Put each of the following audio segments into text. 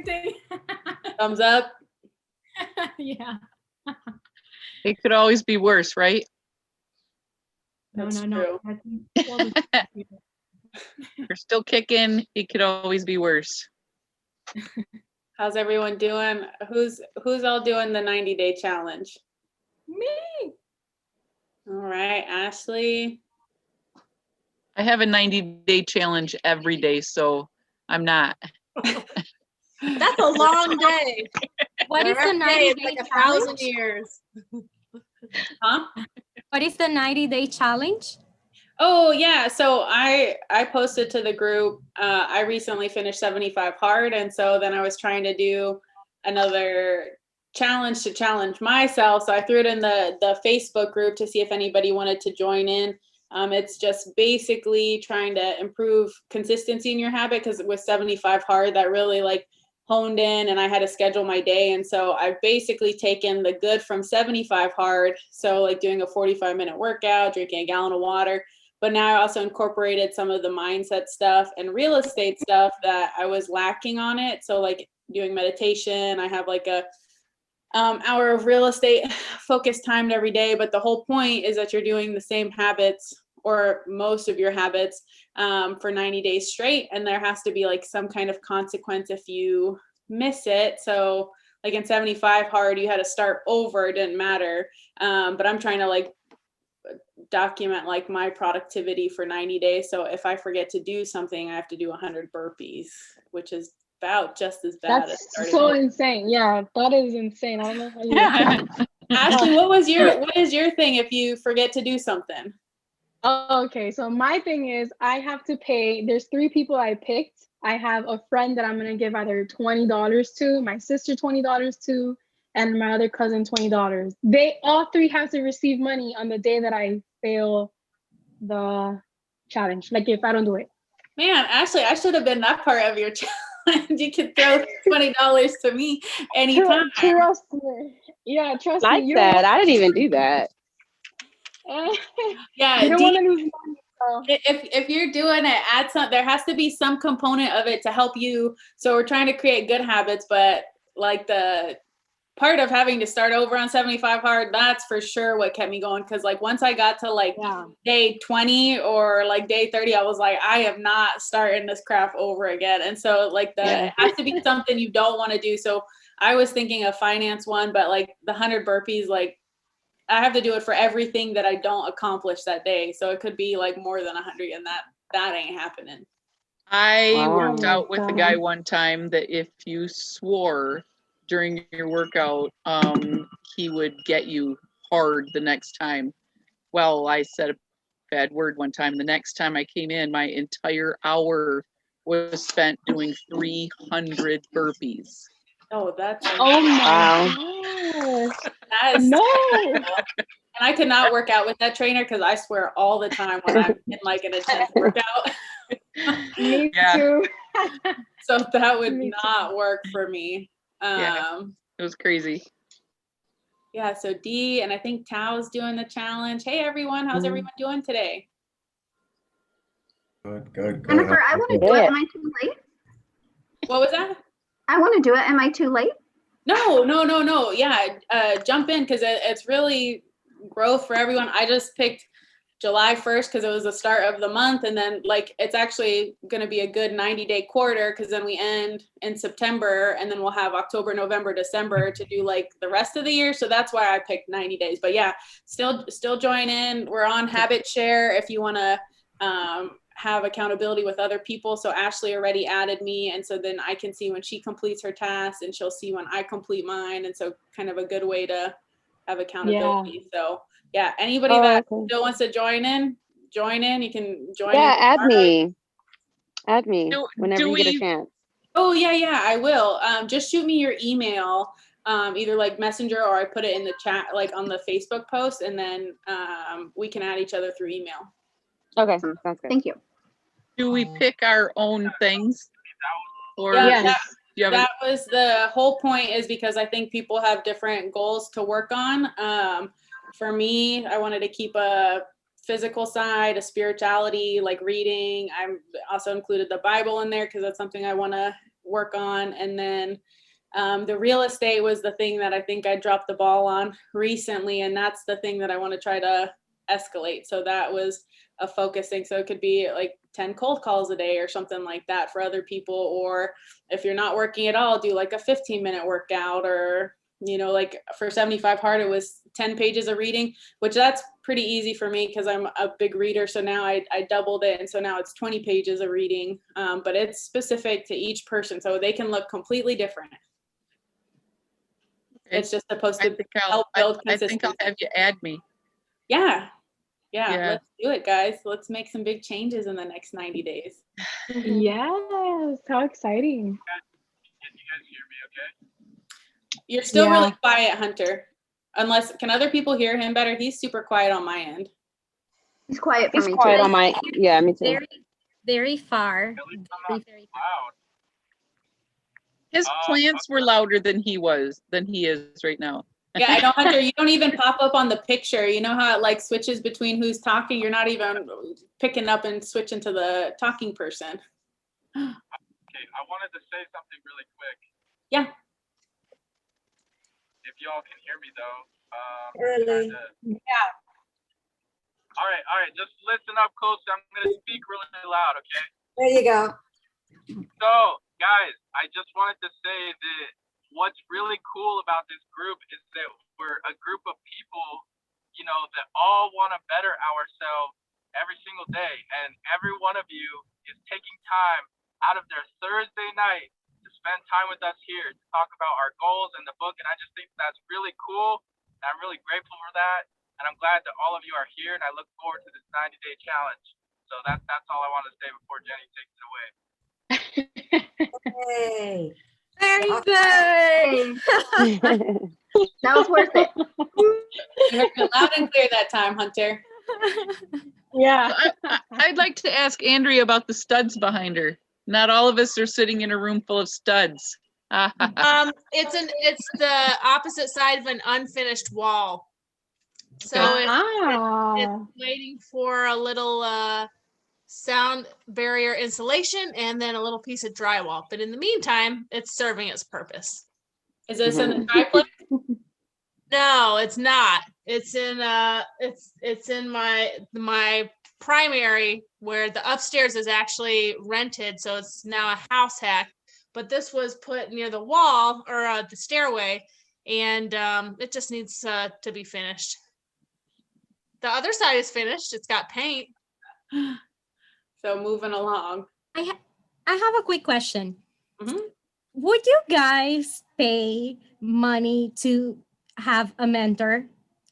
same thing. Thumbs up. Yeah. It could always be worse, right? That's No. true. You're still kicking. It could always be worse. How's everyone doing? Who's all doing the 90-day challenge? Me. All right, Ashley. I have a 90-day challenge every day, so I'm not. That's a long day. What is the Every day 90 is day like 1,000 challenge? years. Huh? What is the 90-day challenge? Oh yeah, so I posted to the group. I recently finished 75 hard, and so then I was trying to do another challenge to challenge myself. So I threw it in the Facebook group to see if anybody wanted to join in. It's just basically trying to improve consistency in your habit, because with 75 hard, that really like honed in, and I had to schedule my day. And so I've basically taken the good from 75 hard. So like doing a 45-minute workout, drinking a gallon of water. But now I also incorporated some of the mindset stuff and real estate stuff that I was lacking on it. So like doing meditation, I have like a hour of real estate focused timed every day. But the whole point is that you're doing the same habits, or most of your habits, for 90 days straight. And there has to be like some kind of consequence if you miss it. So like in 75 hard, you had to start over, it didn't matter. But I'm trying to like document like my productivity for 90 days. So if I forget to do something, I have to do 100 burpees, which is about just as bad. That's so insane. Yeah, that is insane. I don't know how you Ashley, what is your thing if you forget to do something? Okay, so my thing is I have to pay. There's 3 people I picked. I have a friend that I'm gonna give either $20 to, my sister $20 to, and my other cousin $20. They all 3 have to receive money on the day that I fail the challenge. Like if I don't do it. Man, Ashley, I should have been that part of your challenge. You can throw $20 to me anytime. Trust me. Yeah, trust like me. that. I didn't even do that. Yeah, you don't want to lose money. So. If you're doing it, add some. There has to be some component of it to help you. So we're trying to create good habits, but like the part of having to start over on 75 hard, that's for sure what kept me going. Because like once I got to like day 20 or like day 30, I was like, I am not starting this crap over again. And so like it has to be something you don't want to do. So I was thinking a finance one, but like the 100 burpees, like I have to do it for everything that I don't accomplish that day. So it could be like more than 100, and that ain't happening. I worked out with a guy one time that if you swore during your workout, he would get you hard the next time. Well, I said a bad word one time. The next time I came in, my entire hour was spent doing 300 burpees. Oh, that's my gosh. That is no. And I could not work out with that trainer because I swear all the time when I'm in like an intense workout. Me too. So that would not work for me. It was crazy. Yeah, so Dee and I think Tao's doing the challenge. Hey everyone, how's everyone doing today? Good. Jennifer, I want to do it. Am I too late? What was that? I want to do it. Am I too late? No. Yeah, jump in because it's really growth for everyone. I just picked July 1st because it was the start of the month, and then like it's actually going to be a good 90-day quarter because then we end in September, and then we'll have October, November, December to do like the rest of the year. So that's why I picked 90 days. But yeah, still join in. We're on Habit Share if you want to have accountability with other people. So Ashley already added me, and so then I can see when she completes her task, and she'll see when I complete mine, and so kind of a good way to have accountability. So yeah, anybody that still wants to join in. You can join in. Add me whenever you get a chance. Oh yeah, I will. Just shoot me your email, either like Messenger or I put it in the chat, like on the Facebook post, and then we can add each other through email. Okay, sounds good. Thank you. Do we pick our own things? Or that was the whole point, is because I think people have different goals to work on. For me, I wanted to keep a physical side, a spirituality, like reading. I'm also included the Bible in there because that's something I want to work on. And then the real estate was the thing that I think I dropped the ball on recently. And that's the thing that I want to try to escalate. So that was a focusing. So it could be like 10 cold calls a day or something like that for other people. Or if you're not working at all, do like a 15-minute workout, or, you know, like for 75 hard, it was 10 pages of reading, which that's pretty easy for me because I'm a big reader. So now I doubled it. And so now it's 20 pages of reading, but it's specific to each person. So they can look completely different. It's just supposed to help build consistency. I think I'll have you add me. Yeah. Yeah. Let's do it, guys. Let's make some big changes in the next 90 days. Yes, how exciting. Can you guys hear me okay? You're still really quiet, Hunter. Unless, can other people hear him better? He's super quiet on my end. He's quiet for He's me quiet too. on my, yeah, me too. Very far. At least I'm not Very loud. His plants were louder than he is right now. Yeah, I know, Hunter, you don't even pop up on the picture. You know how it like switches between who's talking? You're not even picking up and switching to the talking person. Okay, I wanted to say something really quick. Yeah. If y'all can hear me though. Early. Yeah. All right, just listen up close. I'm gonna speak really loud, okay? There you go. So, guys, I just wanted to say that what's really cool about this group is that we're a group of people, you know, that all want to better ourselves every single day. And every one of you is taking time out of their Thursday night to spend time with us here to talk about our goals and the book. And I just think that's really cool. And I'm really grateful for that. And I'm glad that all of you are here. And I look forward to this 90-day challenge. So that's all I want to say before Jenny takes it away. Hey. Very good. That was worth it. You heard me loud and clear that time, Hunter. Yeah. I'd like to ask Andrea about the studs behind her. Not all of us are sitting in a room full of studs. It's the opposite side of an unfinished wall. So it's waiting for a little sound barrier insulation and then a little piece of drywall. But in the meantime, it's serving its purpose. Is this in the triplex? No, it's not. It's in it's in my primary, where the upstairs is actually rented, so it's now a house hack. But this was put near the wall or the stairway, and it just needs to be finished. The other side is finished. It's got paint. So moving along. I have a quick question. Mhm. Would you guys pay money to have a mentor,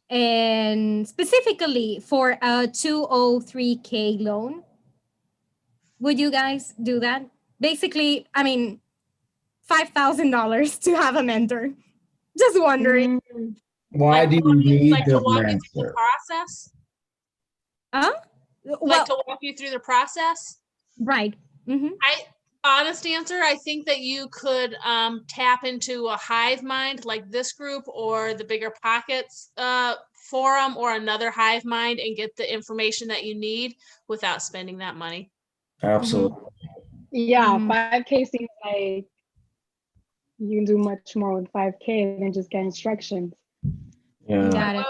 and specifically for a 203K loan? Would you guys do that? Basically, I mean, $5,000 to have a mentor. Just wondering. Why do you need Like to the walk you through the mentor? process? Well, Like to walk you through the process? right. Mm-hmm. Honest answer, I think that you could tap into a hive mind like this group or the Bigger Pockets forum or another hive mind and get the information that you need without spending that money. Absolutely. Yeah, 5K seems like you can do much more with 5K than just get instructions. Yeah. Got it.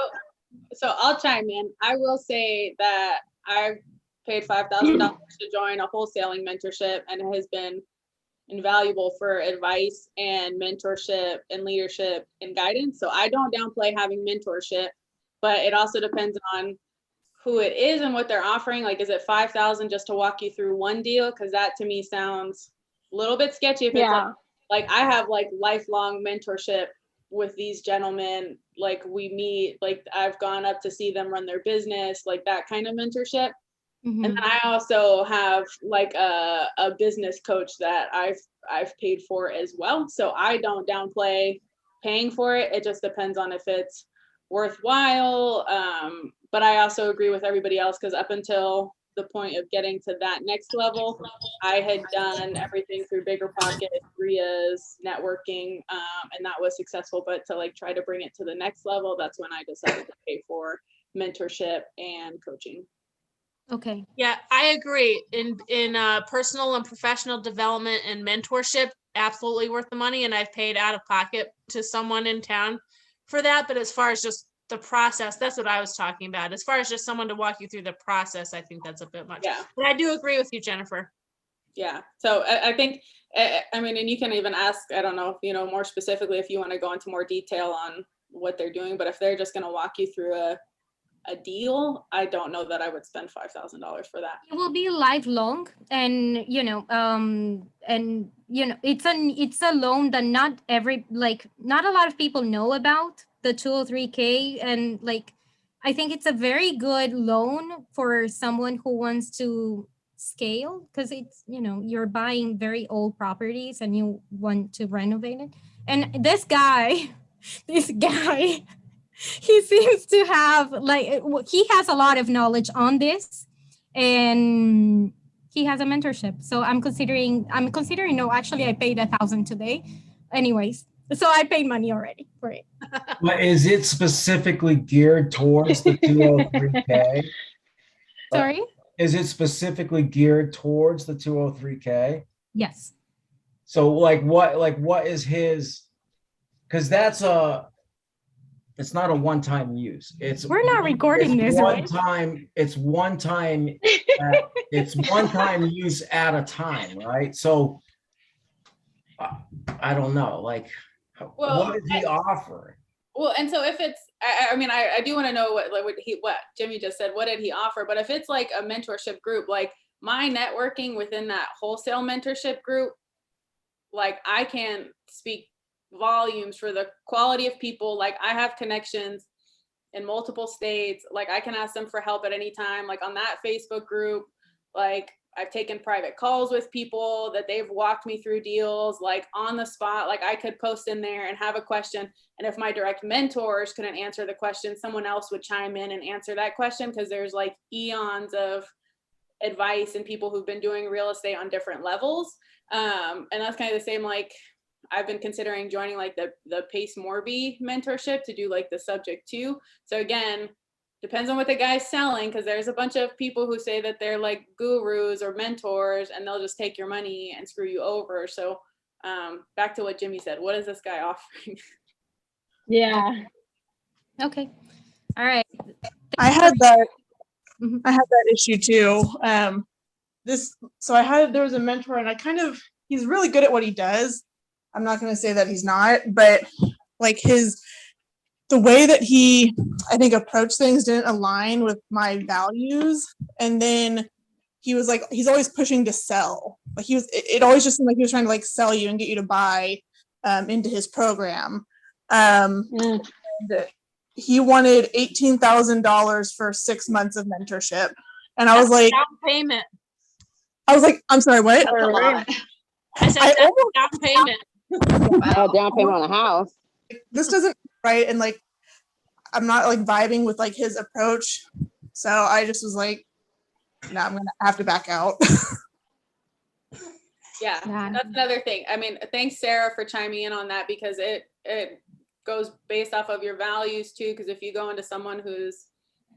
So I'll chime in. I will say that I've paid $5,000 to join a wholesaling mentorship, and it has been invaluable for advice and mentorship and leadership and guidance. So I don't downplay having mentorship, but it also depends on who it is and what they're offering. Like, is it $5,000 just to walk you through one deal? Because that to me sounds a little bit sketchy. If it's like I have like lifelong mentorship with these gentlemen, like we meet, like I've gone up to see them run their business, like that kind of mentorship. Mm-hmm. And then I also have like a business coach that I've paid for as well. So I don't downplay paying for it. It just depends on if it's worthwhile. But I also agree with everybody else, because up until the point of getting to that next level, I had done everything through Bigger Pockets, RIAs, networking, and that was successful. But to like try to bring it to the next level, that's when I decided to pay for mentorship and coaching. Okay. Yeah, I agree. In personal and professional development and mentorship, absolutely worth the money, and I've paid out of pocket to someone in town for that. But as far as just the process, that's what I was talking about. As far as just someone to walk you through the process, I think that's a bit much. Yeah. But I do agree with you, Jennifer. Yeah. So I think, I mean, and you can even ask, I don't know, you know, more specifically if you want to go into more detail on what they're doing, but if they're just going to walk you through a deal, I don't know that I would spend $5,000 for that. It will be lifelong, and it's a loan that not a lot of people know about, the 203k, and like I think it's a very good loan for someone who wants to scale, because it's, you're buying very old properties and you want to renovate it. And this guy he seems to have he has a lot of knowledge on this, and he has a mentorship. So I'm considering no, actually I paid 1,000 today anyways, so I paid money already for it. But is it specifically geared towards the 203k? Sorry? Is it specifically geared towards the 203k? Yes. So what is his, because it's not a one-time use. We're not recording this, right? It's one time use at a time, right? So I don't know, what did he offer? Well, and so if it's, I mean, I do want to know what Jimmy just said. What did he offer? But if it's like a mentorship group, like my networking within that wholesale mentorship group, like I can speak volumes for the quality of people. Like I have connections in multiple states. Like I can ask them for help at any time. Like on that Facebook group, like I've taken private calls with people that they've walked me through deals, like on the spot. Like I could post in there and have a question, and if my direct mentors couldn't answer the question, someone else would chime in and answer that question, because there's like eons of advice and people who've been doing real estate on different levels. And that's kind of the same, like I've been considering joining like the Pace Morby mentorship to do like the subject too. So again, depends on what the guy's selling, because there's a bunch of people who say that they're like gurus or mentors and they'll just take your money and screw you over. So back to what Jimmy said, what is this guy offering? Yeah. Okay. All right. I had that Mhm. issue too. There was a mentor, and he's really good at what he does. I'm not going to say that he's not, but like the way that he, I think, approached things didn't align with my values. And then he was like, he's always pushing to sell. Like it always just seemed like he was trying to like sell you and get you to buy into his program. And he wanted $18,000 for 6 months of mentorship. And I was like, down payment. I was like, I'm sorry, what? That's a lot. I said that's down payment. Down payment on a house. This doesn't right, and like I'm not like vibing with like his approach, so I just was like, no, I'm gonna have to back out. Yeah, that's another thing. I mean, thanks Sarah for chiming in on that, because it goes based off of your values too. Because if you go into someone who's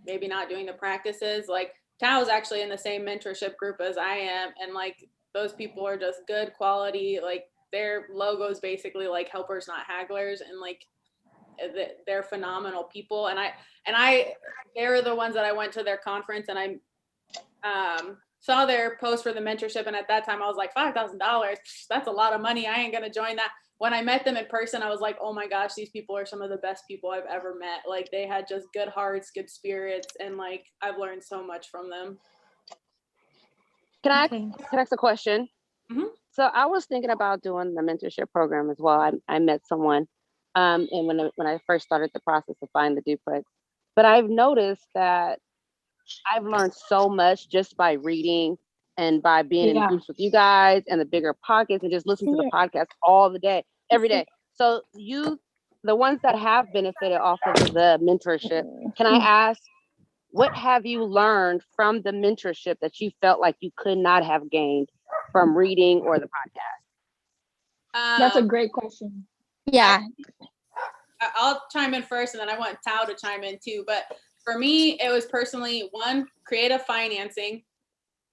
maybe not doing the practices, like Tao's actually in the same mentorship group as I am, and like those people are just good quality, like their logo is basically like helpers not hagglers, and like they're phenomenal people. And they're the ones that I went to their conference and I saw their post for the mentorship, and at that time I was like, $5,000, that's a lot of money, I ain't gonna join that. When I met them in person, I was like, oh my gosh, these people are some of the best people I've ever met. Like they had just good hearts, good spirits, and like I've learned so much from them. Can I ask a question? Mm-hmm. So I was thinking about doing the mentorship program as well. I met someone, and when I first started the process of buying the duplex, but I've noticed that I've learned so much just by reading and by being in groups with you guys and the Bigger Pockets, and just listening to the podcast every day. So the ones that have benefited off of the mentorship, can I ask, what have you learned from the mentorship that you felt like you could not have gained from reading or the podcast? That's a great question. Yeah. I'll chime in first, and then I want Tao to chime in too. But for me, it was personally, one, creative financing.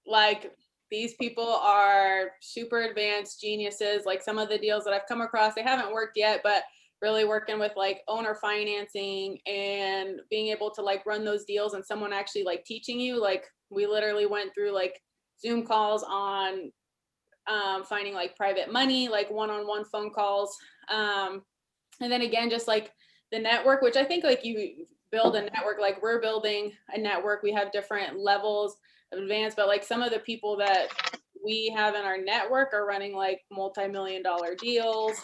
Like these people are super advanced geniuses. Like some of the deals that I've come across, they haven't worked yet, but really working with like owner financing and being able to like run those deals and someone actually like teaching you. Like we literally went through like Zoom calls on finding like private money, like one-on-one phone calls. And then again, just like the network, which I think like you build a network, like we're building a network. We have different levels of advance, but like some of the people that we have in our network are running like multi-million-dollar deals.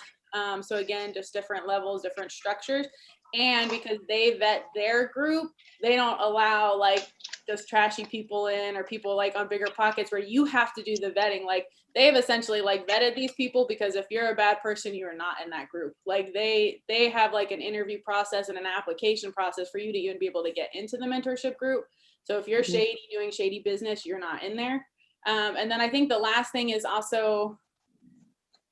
So again, just different levels, different structures. And because they vet their group, they don't allow like just trashy people in or people like on bigger pockets where you have to do the vetting. Like they've essentially like vetted these people, because if you're a bad person, you're not in that group. Like they have like an interview process and an application process for you to even be able to get into the mentorship group. So if you're shady, doing shady business, you're not in there. And then I think the last thing is also,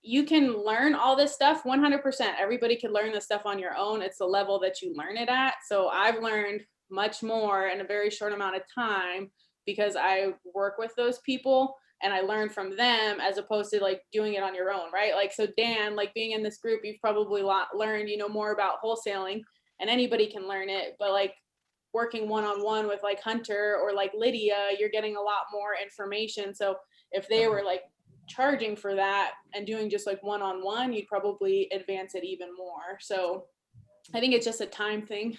you can learn all this stuff 100%. Everybody can learn this stuff on your own. It's the level that you learn it at. So I've learned much more in a very short amount of time because I work with those people and I learn from them, as opposed to like doing it on your own, right? Like, so Dan, like being in this group, you've probably learned, you know, more about wholesaling, and anybody can learn it. But like working one-on-one with like Hunter or like Lydia, you're getting a lot more information. So if they were like charging for that and doing just like one-on-one, you'd probably advance it even more. So I think it's just a time thing.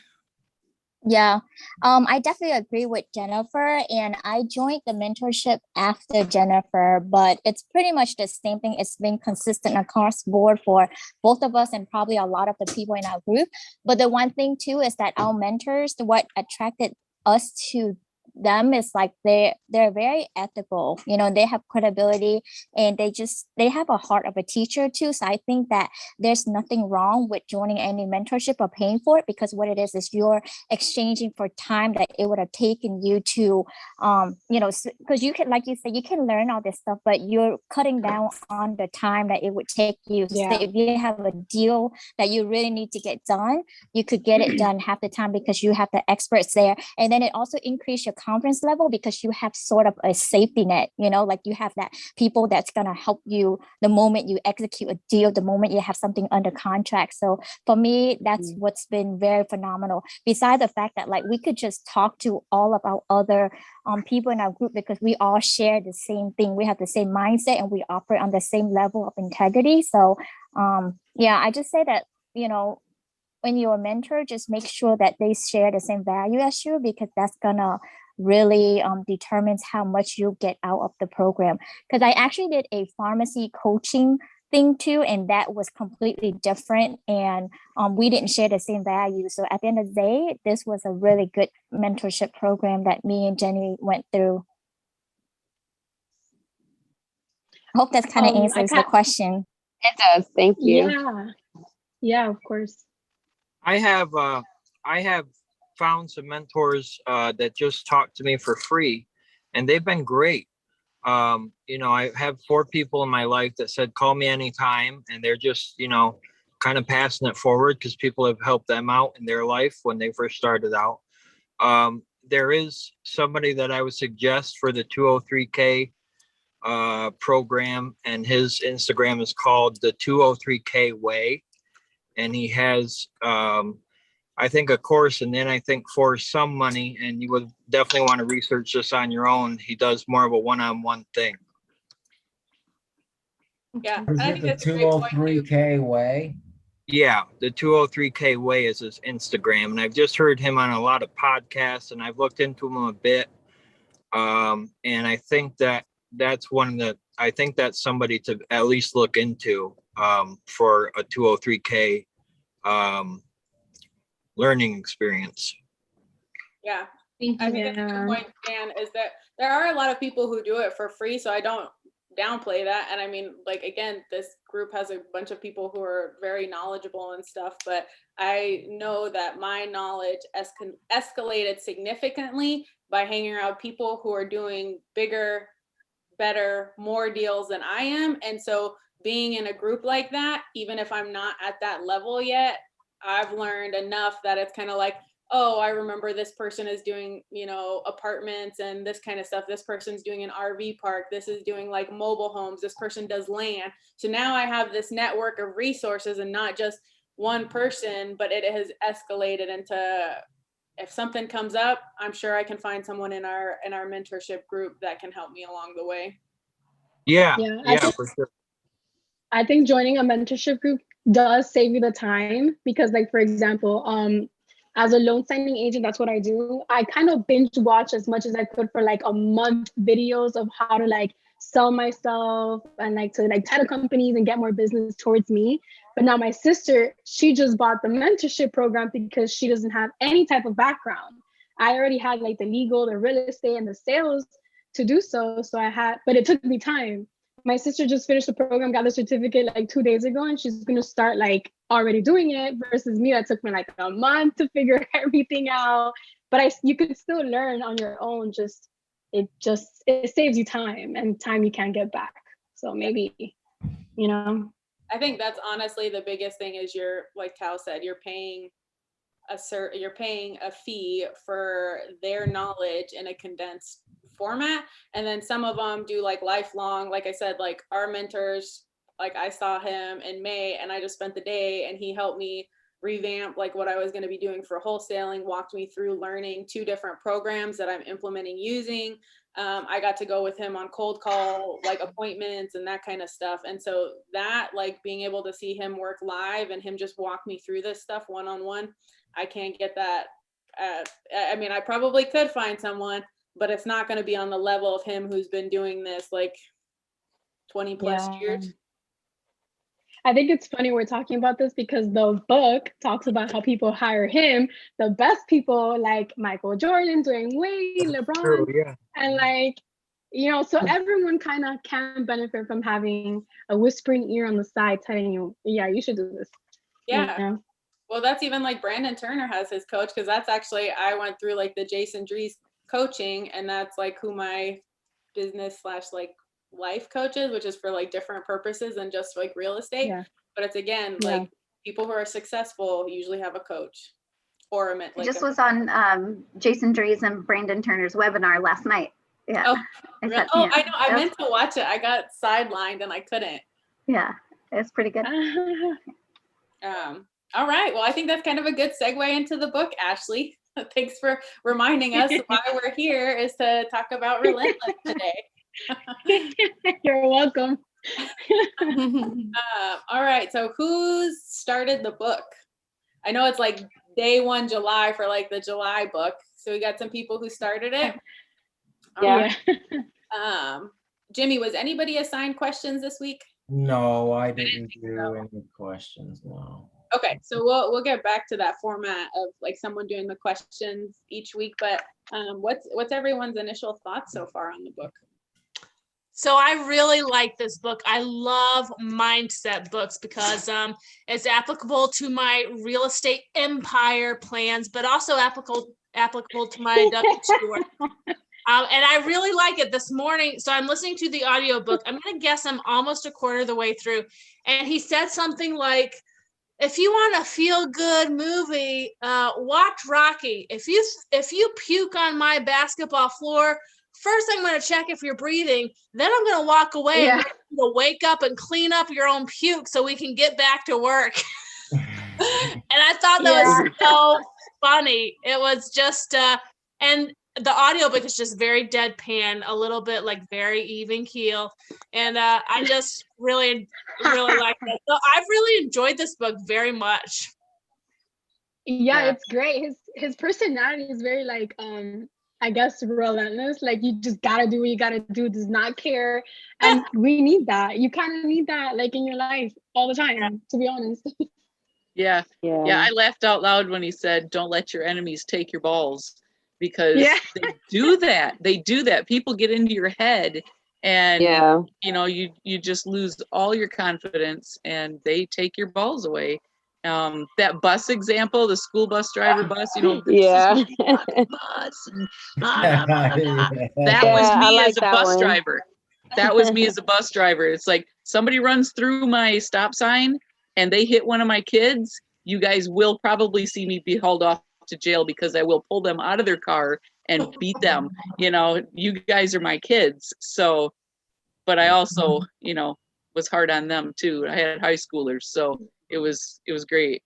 Yeah, I definitely agree with Jennifer, and I joined the mentorship after Jennifer, but it's pretty much the same thing. It's been consistent across board for both of us and probably a lot of the people in our group. But the one thing too is that our mentors, what attracted us to them is like they're very ethical, you know, they have credibility, and they have a heart of a teacher too. So I think that there's nothing wrong with joining any mentorship or paying for it, because what it is you're exchanging for time that it would have taken you to you know, because you can, like you said, you can learn all this stuff, but you're cutting down on the time that it would take you. So if you have a deal that you really need to get done, you could get it done half the time because you have the experts there. And then it also increases your confidence level because you have sort of a safety net, you know, like you have that people that's going to help you the moment you execute a deal, the moment you have something under contract. So for me, that's what's been very phenomenal. Besides the fact that like we could just talk to all of our other people in our group because we all share the same thing. We have the same mindset and we operate on the same level of integrity. So yeah, I just say that, you know, when you're a mentor, just make sure that they share the same value as you, because that's gonna really determines how much you get out of the program. Because I actually did a pharmacy coaching thing too, and that was completely different, and we didn't share the same value. So at the end of the day, this was a really good mentorship program that me and Jenny went through. I hope that kind of answers the question. It does. Thank you. Yeah, of course. I have found some mentors that just talk to me for free, and they've been great. You know, I have 4 people in my life that said, call me anytime. And they're just, you know, kind of passing it forward because people have helped them out in their life when they first started out. There is somebody that I would suggest for the 203K program, and his Instagram is called the 203K Way. And he has, I think, a course, and then I think for some money, and you would definitely want to research this on your own, he does more of a one-on-one thing. Yeah, Is I it think the that's a great point too. 203K way? Yeah, the 203K Way is his Instagram, and I've just heard him on a lot of podcasts, and I've looked into him a bit, and I think that's I think that's somebody to at least look into for a 203K learning experience. Yeah, I think that's a good point, Dan, is that there are a lot of people who do it for free, so I don't downplay that. And I mean, like, again, this group has a bunch of people who are very knowledgeable and stuff, but I know that my knowledge escalated significantly by hanging around people who are doing bigger, better, more deals than I am. And so being in a group like that, even if I'm not at that level yet, I've learned enough that it's kind of like, oh, I remember this person is doing, apartments and this kind of stuff. This person's doing an RV park. This is doing like mobile homes. This person does land. So now I have this network of resources and not just one person, but it has escalated into, if something comes up, I'm sure I can find someone in our mentorship group that can help me along the way. Yeah, Yeah, for sure. I think joining a mentorship group does save you the time because, like, for example, as a loan signing agent, that's what I do. I kind of binge watch as much as I could for like a month videos of how to like sell myself and like to like title companies and get more business towards me. But now my sister, she just bought the mentorship program because she doesn't have any type of background. I already had like the legal, the real estate, and the sales to do so. So but it took me time. My sister just finished the program, got the certificate like 2 days ago, and she's gonna start like already doing it versus me that took me like a month to figure everything out. But you could still learn on your own. It saves you time, and time you can't get back. So maybe, I think that's honestly the biggest thing is like Cal said, you're paying a fee for their knowledge in a condensed format. And then some of them do like lifelong, like I said, like our mentors, like I saw him in May and I just spent the day and he helped me revamp like what I was going to be doing for wholesaling, walked me through learning 2 different programs that I'm implementing using. I got to go with him on cold call like appointments and that kind of stuff. And so that, like, being able to see him work live and him just walk me through this stuff one-on-one, I can't get that. I mean, I probably could find someone, but it's not going to be on the level of him who's been doing this like 20 plus years. I think it's funny we're talking about this because the book talks about how people hire him, the best people like Michael Jordan, Dwayne Wade, LeBron, True, yeah. and like, so everyone kind of can benefit from having a whispering ear on the side telling you, yeah, you should do this. Yeah. Well, that's even like Brandon Turner has his coach, because that's actually, I went through like the Jason Dries coaching, and that's like who my business / like life coaches, which is for like different purposes than just like real estate. But it's again like people who are successful usually have a coach or a I just was on Jason Dries and Brandon Turner's webinar last night. Yeah. I know. I meant to watch it. I got sidelined and I couldn't. Yeah, it's pretty good. All right. Well, I think that's kind of a good segue into the book, Ashley. Thanks for reminding us why we're here is to talk about Relentless today. You're welcome. All right. So who's started the book? I know it's like day 1 July for like the July book. So we got some people who started it. Yeah. Jimmy, was anybody assigned questions this week? No, I didn't do any questions. No. Okay, so we'll get back to that format of like someone doing the questions each week. But what's everyone's initial thoughts so far on the book? So I really like this book. I love mindset books because it's applicable to my real estate empire plans, but also applicable to my W2 work. And I really like it this morning. So I'm listening to the audiobook. I'm going to guess I'm almost a quarter of the way through. And he said something like, if you want a feel-good movie, watch Rocky. If you puke on my basketball floor, first I'm going to check if you're breathing. Then I'm going to walk away and wake up and clean up your own puke so we can get back to work. And I thought that was so funny. It was just, and the audiobook is just very deadpan, a little bit like very even keel. And I just really, really like that. So I've really enjoyed this book very much. Yeah, it's great. His personality is very like, I guess, relentless. Like, you just gotta do what you gotta do, does not care. And we need that. You kind of need that like in your life all the time, to be honest. Yeah. I laughed out loud when he said, don't let your enemies take your balls, because they do that. People get into your head and you just lose all your confidence and they take your balls away. That bus example, the school bus driver bus, bus and that was me as a bus driver. That was me as a bus driver. It's like somebody runs through my stop sign and they hit one of my kids. You guys will probably see me be hauled off to jail because I will pull them out of their car and beat them. You know, you guys are my kids. So, but I also, you know, was hard on them too. I had high schoolers, so it was great.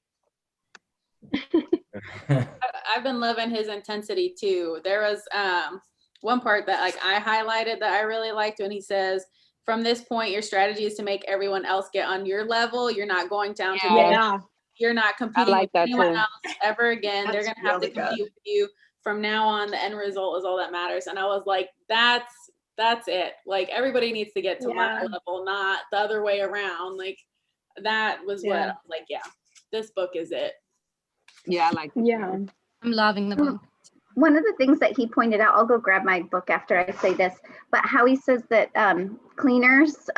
I've been loving his intensity too. There was one part that like I highlighted that I really liked when he says, from this point, your strategy is to make everyone else get on your level. You're not going down to you're not competing with anyone else ever again. They're gonna have to compete with you. From now on, the end result is all that matters. And I was like, that's it. Like everybody needs to get to my level, not the other way around. Like that was what I was like, yeah, this book is it. Yeah, I like it. I'm loving the book. One of the things that he pointed out, I'll go grab my book after I say this, but how he says that cleaners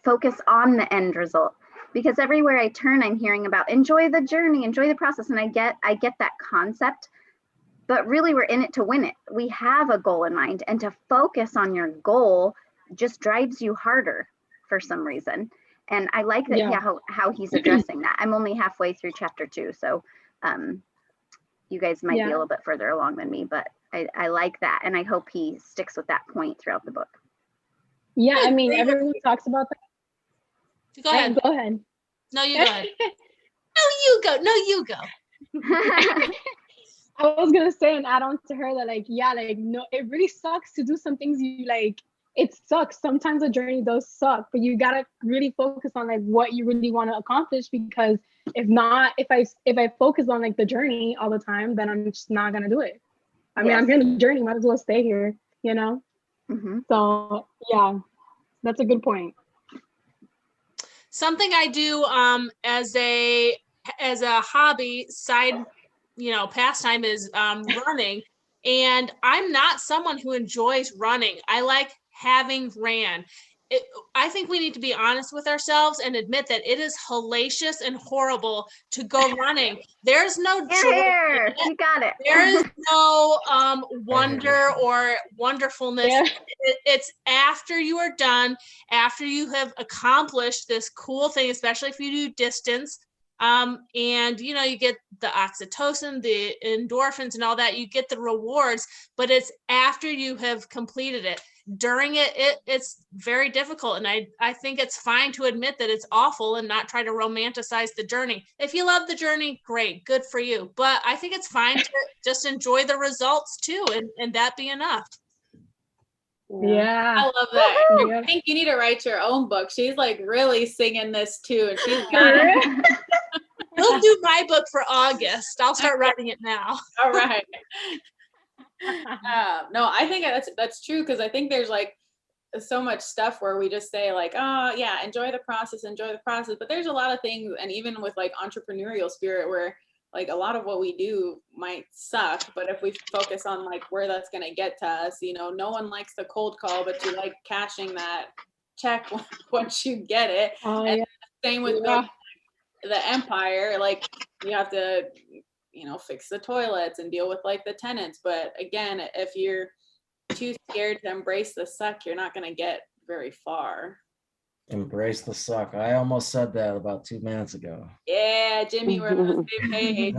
focus on the end result, because everywhere I turn, I'm hearing about enjoy the journey, enjoy the process. And I get that concept, but really we're in it to win it. We have a goal in mind, and to focus on your goal just drives you harder for some reason. And I like that how he's addressing that. I'm only halfway through chapter 2, so you guys might be a little bit further along than me, but I like that. And I hope he sticks with that point throughout the book. Yeah, I mean, everyone talks about that. Go ahead. Go ahead. No, you go ahead. No, you go. I was going to say and add on to her that no, it really sucks to do some things you like. It sucks. Sometimes the journey does suck, but you got to really focus on like what you really want to accomplish, because if not, if I focus on like the journey all the time, then I'm just not going to do it. I mean, I'm here in the journey, might as well stay here, you know? So yeah, that's a good point. Something I do as a hobby side, pastime is running. And I'm not someone who enjoys running. I like having ran. I think we need to be honest with ourselves and admit that it is hellacious and horrible to go running. There's no joy. You got it. There is no wonder or wonderfulness. It's after you are done, after you have accomplished this cool thing, especially if you do distance. And you get the oxytocin, the endorphins and all that, you get the rewards, but it's after you have completed it. During it's very difficult. And I think it's fine to admit that it's awful and not try to romanticize the journey. If you love the journey, great, good for you. But I think it's fine to just enjoy the results too, and that be enough. Yeah, I love that. I think you need to write your own book. She's like really singing this too, and she's got it. We'll do my book for August. I'll start writing it now. All right. No, I think that's true, because I think there's like so much stuff where we just say like, oh yeah, enjoy the process. But there's a lot of things, and even with like entrepreneurial spirit, where like a lot of what we do might suck, but if we focus on like where that's going to get to us, no one likes the cold call, but you like cashing that check once you get it. And same with the empire, like you have to fix the toilets and deal with like the tenants, but again, if you're too scared to embrace the suck, you're not going to get very far. Embrace the suck. I almost said that about 2 minutes ago. Yeah, Jimmy, we're on the same page.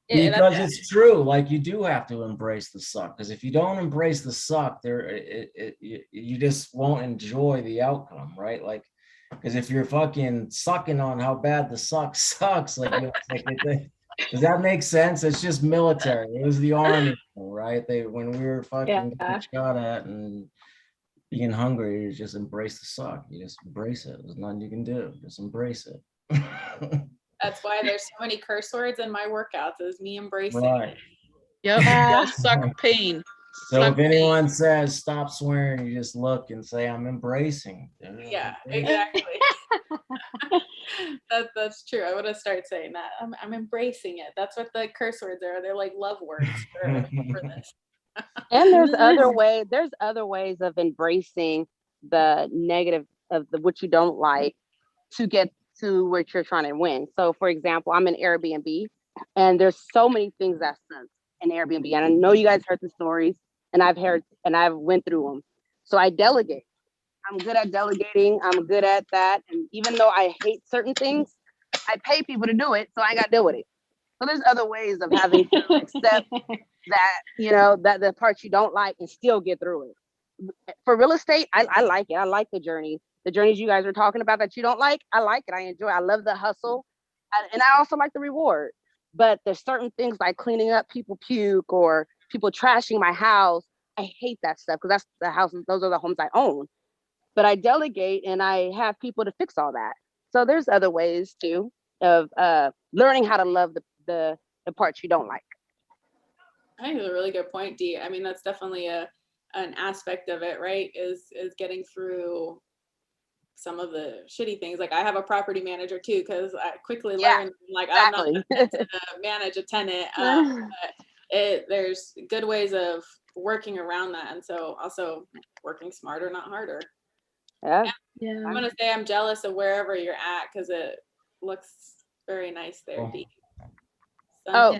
Because it's true, like you do have to embrace the suck, because if you don't embrace the suck, you just won't enjoy the outcome, right? Like, because if you're fucking sucking on how bad the suck sucks, does that make sense? It's just military. It was the army, right? When we were fucking getting shot at and being hungry, you just embrace the suck. You just embrace it. There's nothing you can do. Just embrace it. That's why there's so many curse words in my workouts, is me embracing. Right. Yep. Suck pain. So if anyone says stop swearing, you just look and say, I'm embracing. Yeah, exactly. That's true. I would have started saying that. I'm embracing it. That's what the curse words are. They're like love words for this. And there's other ways of embracing the negative of what you don't like to get to what you're trying to win. So for example, I'm in Airbnb, and there's so many things that suck in Airbnb. And I know you guys heard the stories, and I've went through them. So I delegate. I'm good at delegating. I'm good at that. And even though I hate certain things, I pay people to do it, so I ain't got to deal with it. So there's other ways of having to accept that, you know, that the parts you don't like and still get through it. For real estate, I like it. I like the journey. The journeys you guys are talking about that you don't like, I like it. I enjoy it. I love the hustle. And I also like the reward. But there's certain things like cleaning up people puke or people trashing my house. I hate that stuff because that's the houses, those are the homes I own. But I delegate and I have people to fix all that. So there's other ways too of learning how to love the parts you don't like. I think it's a really good point, Dee. I mean, that's definitely an aspect of it, right? Is getting through some of the shitty things. Like I have a property manager too, because I quickly learned like exactly. I'm not to manage a tenant. There's good ways of working around that, and so also working smarter, not harder. Yeah. I'm gonna say I'm jealous of wherever you're at because it looks very nice there, Dee.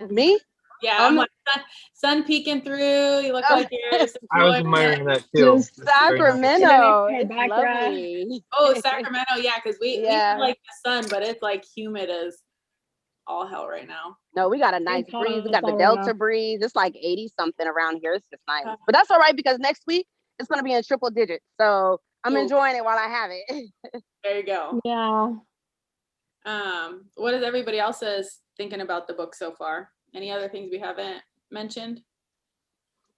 Me? Yeah, I'm like sun peeking through. You look like you're. I was admiring that too. Sacramento. It's lovely. Oh, Sacramento, yeah, because we have like the sun, but it's like humid as all hell right now. No, we got a nice breeze. We got the Delta breeze. It's like 80 something around here. It's just nice. But that's all right because next week it's going to be in triple digits. So I'm enjoying it while I have it. There you go. Yeah. What is everybody else's thinking about the book so far? Any other things we haven't mentioned?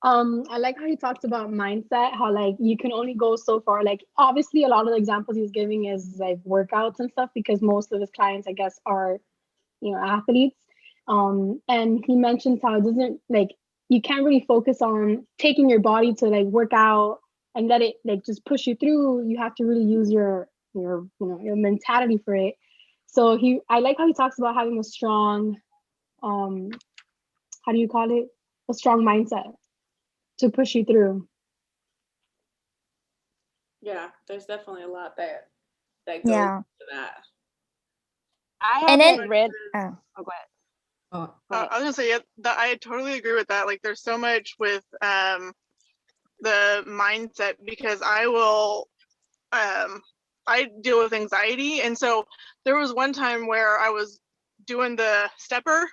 I like how he talks about mindset, how like you can only go so far. Like obviously a lot of the examples he's giving is like workouts and stuff because most of his clients, I guess, are, you know, athletes. And he mentions how it doesn't like you can't really focus on taking your body to like work out and let it like just push you through. You have to really use your you know your mentality for it. So I like how he talks about having a strong how do you call it? A strong mindset to push you through. Yeah, there's definitely a lot that goes into that. I haven't read. Oh, go ahead. I was gonna say, yeah, I totally agree with that. Like, there's so much with the mindset because I deal with anxiety, and so there was one time where I was doing the stepper,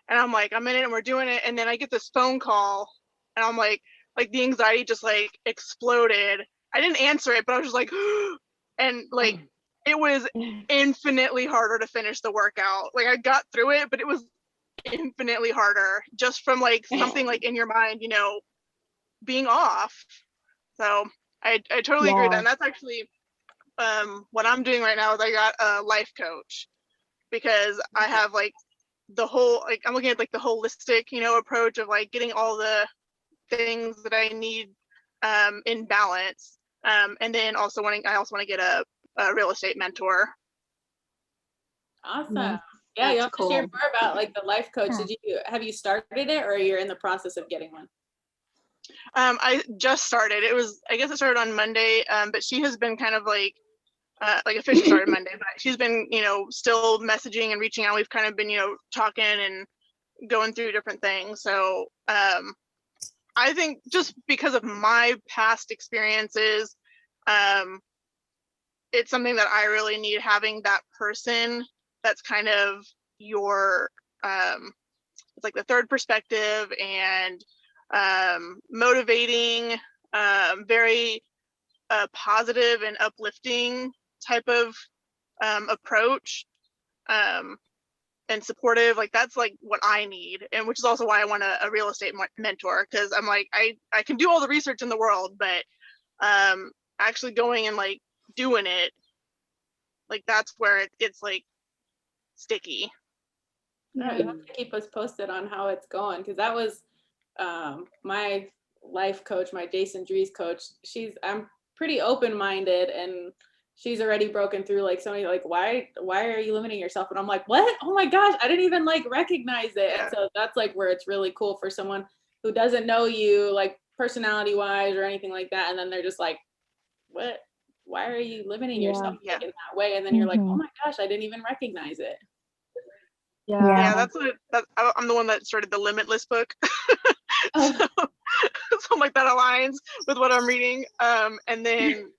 and I'm like, I'm in it, and we're doing it, and then I get this phone call, and I'm like the anxiety just like exploded. I didn't answer it, but I was just like, and like. It was infinitely harder to finish the workout. Like I got through it, but it was infinitely harder just from like something like in your mind, you know, being off. So I totally agree with that. And that's actually what I'm doing right now is I got a life coach because I have like the whole, like I'm looking at like the holistic, you know, approach of like getting all the things that I need in balance. And then also I also want to get a real estate mentor. Awesome. Yeah, you have to share more about like the life coach. Have you started it or you're in the process of getting one? I just started. I guess it started on Monday, but she has been kind of like officially started Monday, but she's been, you know, still messaging and reaching out. We've kind of been, you know, talking and going through different things. So I think just because of my past experiences, it's something that I really need, having that person that's kind of your, it's like the third perspective and motivating, very positive and uplifting type of approach, and supportive. Like that's like what I need, and which is also why I want a real estate mentor, because I'm like, I can do all the research in the world, but actually going and like doing it, like that's where it's like sticky. Yeah, you have to keep us posted on how it's going, because that was my life coach, my Jason Drees coach. I'm pretty open-minded, and she's already broken through like so many, like why are you limiting yourself? And I'm like, what? Oh my gosh, I didn't even like recognize it. And so that's like where it's really cool for someone who doesn't know you like personality wise or anything like that, and then they're just like, what? Why are you limiting yourself like, in that way? And then you're like, oh my gosh, I didn't even recognize it. Yeah, that's I'm the one that started the Limitless book. So like that aligns with what I'm reading. And then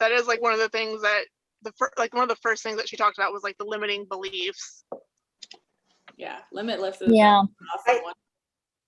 that is like one of the things that one of the first things that she talked about was like the limiting beliefs. Yeah, Limitless is Yeah. an awesome one.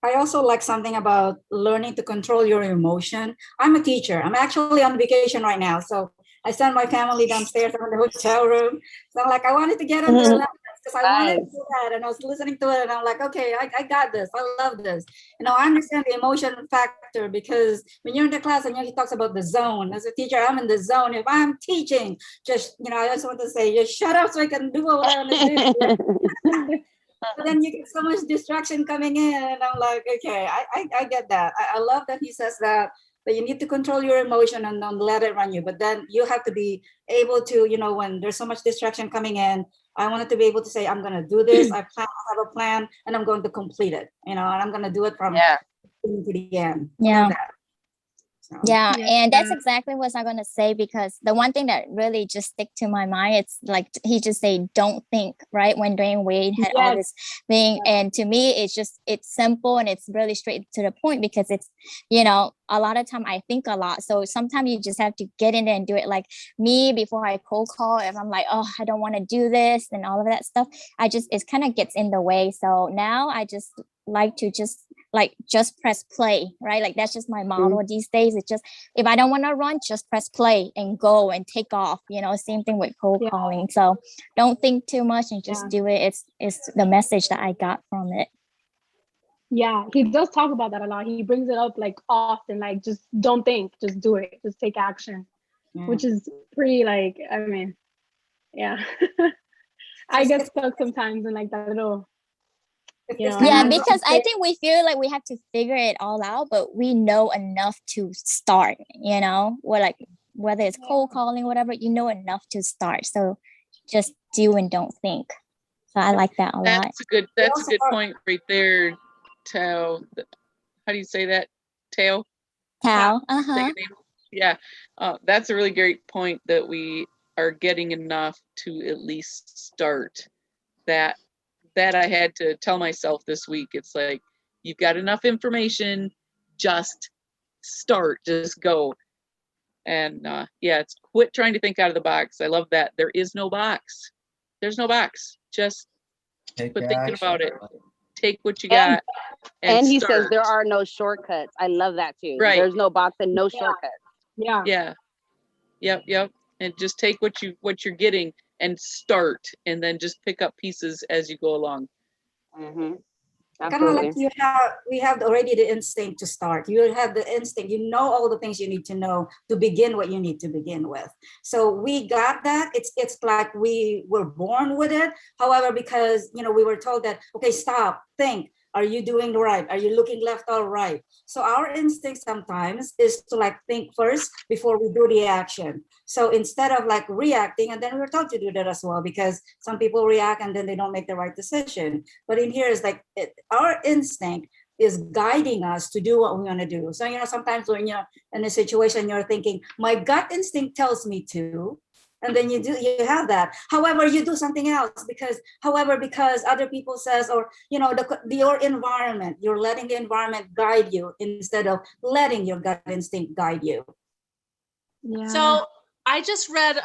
I also like something about learning to control your emotion. I'm a teacher. I'm actually on vacation right now. So I sent my family downstairs. I'm in the hotel room. So I'm like, I wanted to get on the Relentless because I wanted to do that. And I was listening to it and I'm like, okay, I got this. I love this. You know, I understand the emotion factor because when you're in the class and he talks about the zone. As a teacher, I'm in the zone. If I'm teaching, just, you know, I just want to say, just shut up so I can do what I want to do. But then you get so much distraction coming in, and I'm like, okay, I get that. I love that he says that you need to control your emotion and don't let it run you. But then you have to be able to, you know, when there's so much distraction coming in, I wanted to be able to say, I'm going to do this. I have a plan, and I'm going to complete it, you know, and I'm going to do it from beginning to the end. Yeah. So. Yeah, and that's exactly what I'm gonna say, because the one thing that really just stick to my mind, it's like he just say, "Don't think," right? When Dwayne Wade had all this thing, and to me, it's simple and it's really straight to the point, because it's, you know, a lot of time I think a lot, so sometimes you just have to get in there and do it. Like me, before I cold call, if I'm like, oh, I don't want to do this and all of that stuff, it kind of gets in the way. So now I just like to just press play, right? Like that's just my model these days. It's just, if I don't want to run, just press play and go and take off, you know. Same thing with cold calling. So don't think too much and just do it. It's the message that I got from it. Yeah, he does talk about that a lot. He brings it up like often, like just don't think, just do it, just take action, which is pretty, like, I mean, yeah. I get stuck sometimes in like that little, you know. Yeah, because I think we feel like we have to figure it all out, but we know enough to start, you know, or like whether it's cold calling, whatever, you know enough to start. So just do and don't think. So I like that a lot. That's a good point right there, Tao. How do you say that? Tao? Tao. Yeah. That's a really great point, that we are getting enough to at least start. That I had to tell myself this week. It's like, you've got enough information, just start, just go. And it's quit trying to think out of the box. I love that. There is no box. There's no box. Just quit thinking about it. Take what you got. And he start. says there are no shortcuts. I love that too. Right. There's no box and no shortcuts. Yeah. Yep. And just take what you're getting and start, and then just pick up pieces as you go along. Kind of like we have already the instinct to start. You have the instinct, you know all the things you need to know to begin what you need to begin with. So we got that. It's like we were born with it. However, because, you know, we were told that, okay, stop, think. Are you doing right? Are you looking left or right? So our instinct sometimes is to like think first before we do the action. So instead of like reacting, and then we were taught to do that as well, because some people react and then they don't make the right decision. But in here is like our instinct is guiding us to do what we want to do. So, you know, sometimes when you're in a situation, you're thinking, my gut instinct tells me to, and then you have that. However, you do something else because other people says, or, you know, your environment, you're letting the environment guide you instead of letting your gut instinct guide you. So I just read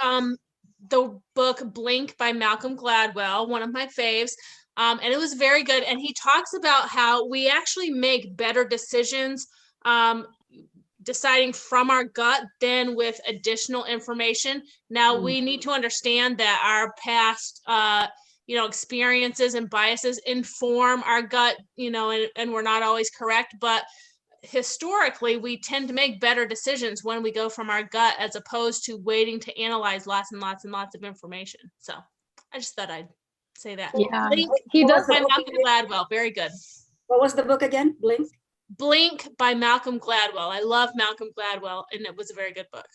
the book Blink by Malcolm Gladwell, one of my faves. And it was very good. And he talks about how we actually make better decisions deciding from our gut than with additional information. Now we need to understand that our past experiences and biases inform our gut, you know, and we're not always correct, but historically we tend to make better decisions when we go from our gut as opposed to waiting to analyze lots and lots and lots of information. So I just thought I'd say that. Yeah, he does by Malcolm Gladwell. Very good. What was the book again? Blink by Malcolm Gladwell. I love Malcolm Gladwell, and it was a very good book.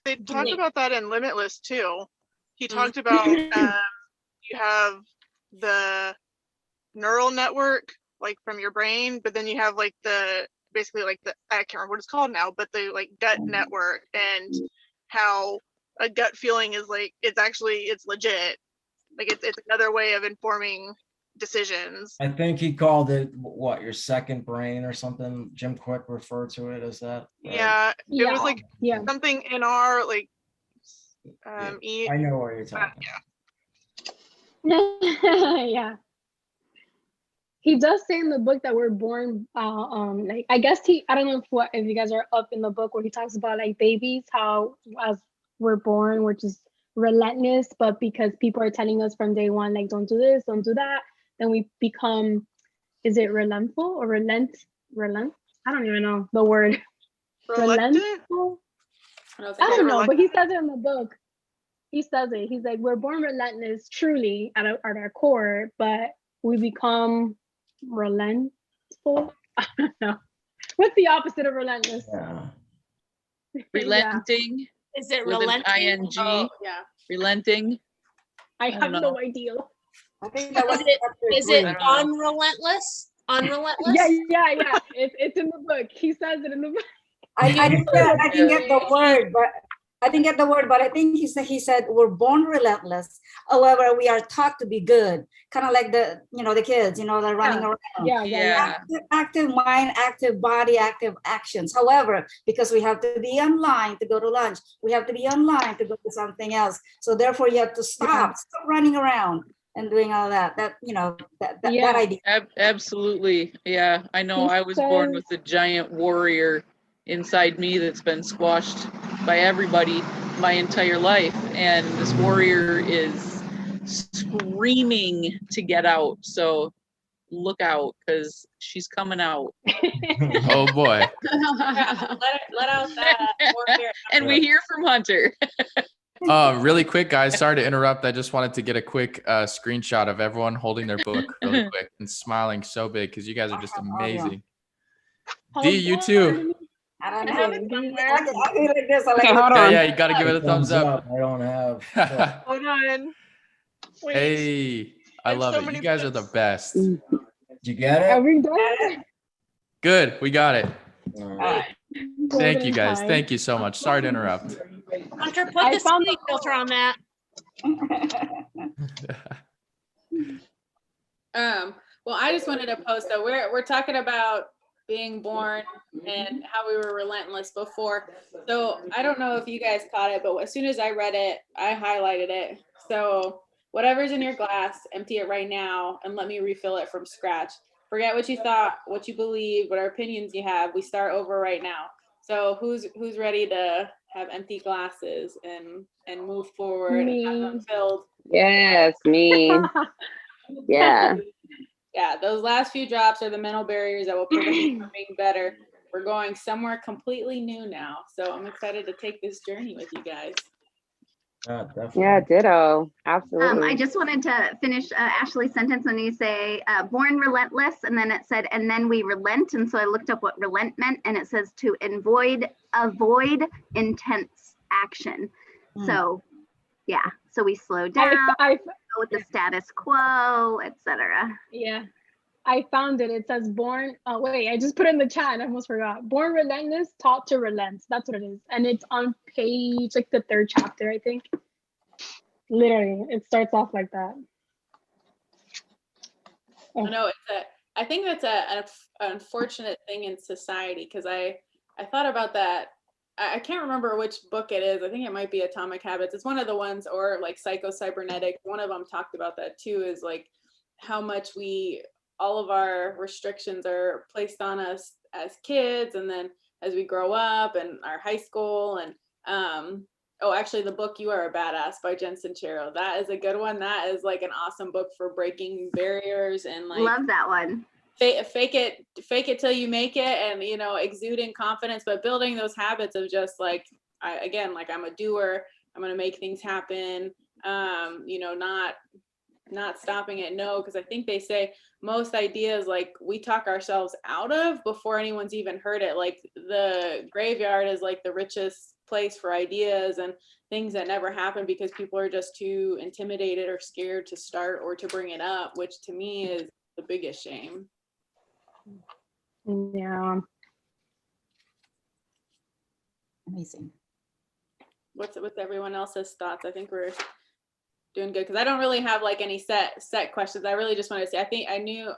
They talked about that in Limitless too. He talked about you have the neural network, like from your brain, but then you have like basically like I can't remember what it's called now, but the like gut network, and how a gut feeling is like it's legit. Like it's another way of informing decisions. I think he called it your second brain or something. Jim Quick referred to it as that. Right? Yeah, it was like something in our like I know what you're talking about. Yeah. he does say in the book that we're born like I guess I don't know if you guys are up in the book where he talks about like babies, how as we're born we're just relentless, but because people are telling us from day one like don't do this, don't do that, then we become, is it relentful or relent? I don't even know the word. Relentful? I don't know, but he says it in the book. He says it. He's like, we're born relentless, truly at our core, but we become relentful. I don't know. What's the opposite of relentless? Yeah. Relenting. Is it with an relenting? ing? Oh, yeah. Relenting. I have no idea. I think that was Is it unrelentless? Unrelentless? Yeah. It's in the book. He says it in the book. I didn't get the word, but I think he said we're born relentless. However, we are taught to be good, kind of like the kids, they're running around. Yeah. Active mind, active body, active actions. However, because we have to be online to go to lunch, we have to be online to go to something else. So therefore, you have to stop running around and doing all that. That idea. Absolutely. Yeah. I know. I was born with a giant warrior inside me that's been squashed by everybody my entire life, and this warrior is screaming to get out, so look out because she's coming out. Oh boy. let out that warrior. And we hear from Hunter. Really quick, guys, sorry to interrupt. I just wanted to get a quick screenshot of everyone holding their book really quick and smiling so big because you guys are just amazing. D, you too. I don't have it somewhere. Yeah, you got to give it a thumbs up. I don't have. Hold on. Wait. Hey, I love it. You guys are the best. Did you get it? Are we done? Good, we got it. Right. Thank you, guys. Thank you so much. Sorry to interrupt. Hunter, put the speed filter on that. Well, I just wanted to post that we're talking about being born and how we were relentless before. So I don't know if you guys caught it, but as soon as I read it, I highlighted it. So whatever's in your glass, empty it right now and let me refill it from scratch. Forget what you thought, what you believe, what opinions you have. We start over right now. So who's ready to have empty glasses and move forward and have them filled? Yes, me. Yeah. Yeah, those last few drops are the mental barriers that will prevent you from being better. We're going somewhere completely new now. So I'm excited to take this journey with you guys. Yeah, ditto. Absolutely. I just wanted to finish Ashley's sentence when you say born relentless, and then it said, and then we relent. And so I looked up what relent meant, and it says to avoid intense action. So yeah, so we slow down, go with the status quo, etc. Yeah, I found it. It says born. Oh wait, I just put it in the chat. I almost forgot. Born relentless, taught to relent. That's what it is, and it's on page like the 3rd chapter, I think. Literally, it starts off like that. I know I think that's an unfortunate thing in society because I thought about that. I can't remember which book it is. I think it might be Atomic Habits. It's one of the ones, or like Psycho-Cybernetics. One of them talked about that too, is like how much all of our restrictions are placed on us as kids, and then as we grow up and our high school. And actually the book You Are a Badass by Jen Sincero. That is a good one. That is like an awesome book for breaking barriers and like love that one. Fake it till you make it, and exuding confidence, but building those habits of just like I'm a doer, I'm gonna make things happen, not stopping at no, because I think they say most ideas like we talk ourselves out of before anyone's even heard it. Like the graveyard is like the richest place for ideas and things that never happen because people are just too intimidated or scared to start or to bring it up, which to me is the biggest shame. Yeah. Amazing. What's everyone else's thoughts? I think we're doing good because I don't really have like any set questions. I really just want to say I knew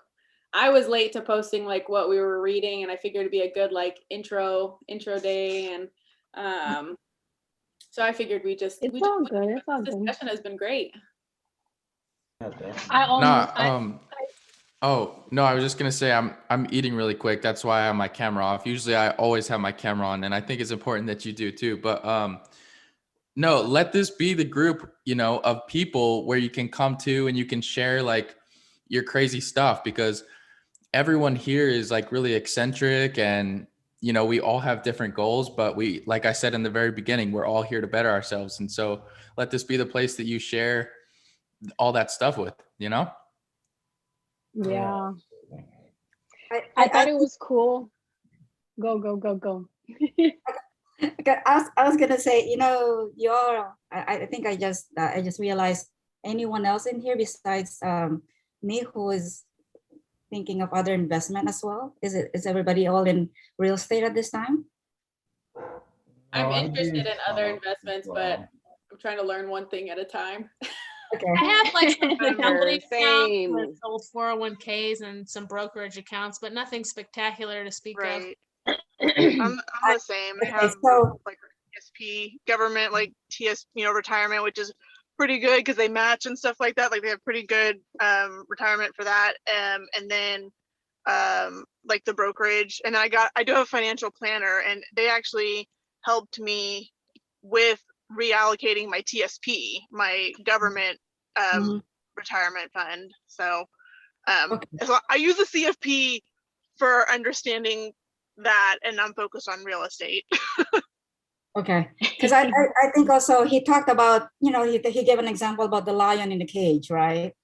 I was late to posting like what we were reading, and I figured it'd be a good like intro day, and so I figured this discussion has been great. Oh, no, I was just gonna say I'm eating really quick. That's why I have my camera off. Usually I always have my camera on, and I think it's important that you do too. But no, let this be the group, of people where you can come to and you can share like your crazy stuff, because everyone here is like really eccentric, and we all have different goals, but we, like I said in the very beginning, we're all here to better ourselves. And so let this be the place that you share all that stuff with, Yeah. I thought it was cool. Go. Okay, I was gonna say, I think I just realized anyone else in here besides me who is thinking of other investment as well? Is everybody all in real estate at this time? I'm interested in other investments, but I'm trying to learn one thing at a time. Okay. I have like some company accounts Same. with old 401ks and some brokerage accounts, but nothing spectacular to speak of. I'm the same. I have like TSP government, like retirement, which is pretty good because they match and stuff like that. Like they have pretty good retirement for that. And then like the brokerage, and I do have a financial planner, and they actually helped me with reallocating my TSP, my government retirement fund. So I use the CFP for understanding that, and I'm focused on real estate. Okay, because I think also he talked about, he gave an example about the lion in the cage, right?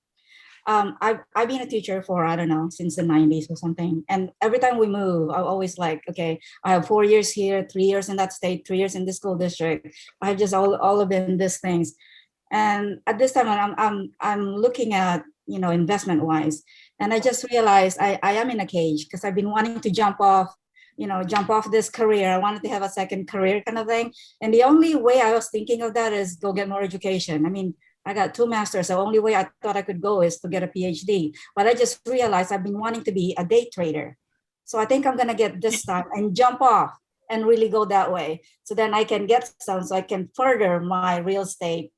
I've been a teacher for, I don't know, since the 90s or something. And every time we move, I'm always like, okay, I have 4 years here, 3 years in that state, 3 years in this school district. I have just all of them, these things. And at this time, I'm looking at, investment wise. And I just realized I am in a cage because I've been wanting to jump off this career. I wanted to have a second career kind of thing. And the only way I was thinking of that is go get more education. I mean, I got 2 masters. The only way I thought I could go is to get a PhD. But I just realized I've been wanting to be a day trader. So I think I'm going to get this time and jump off and really go that way. So then I can get some, so I can further my real estate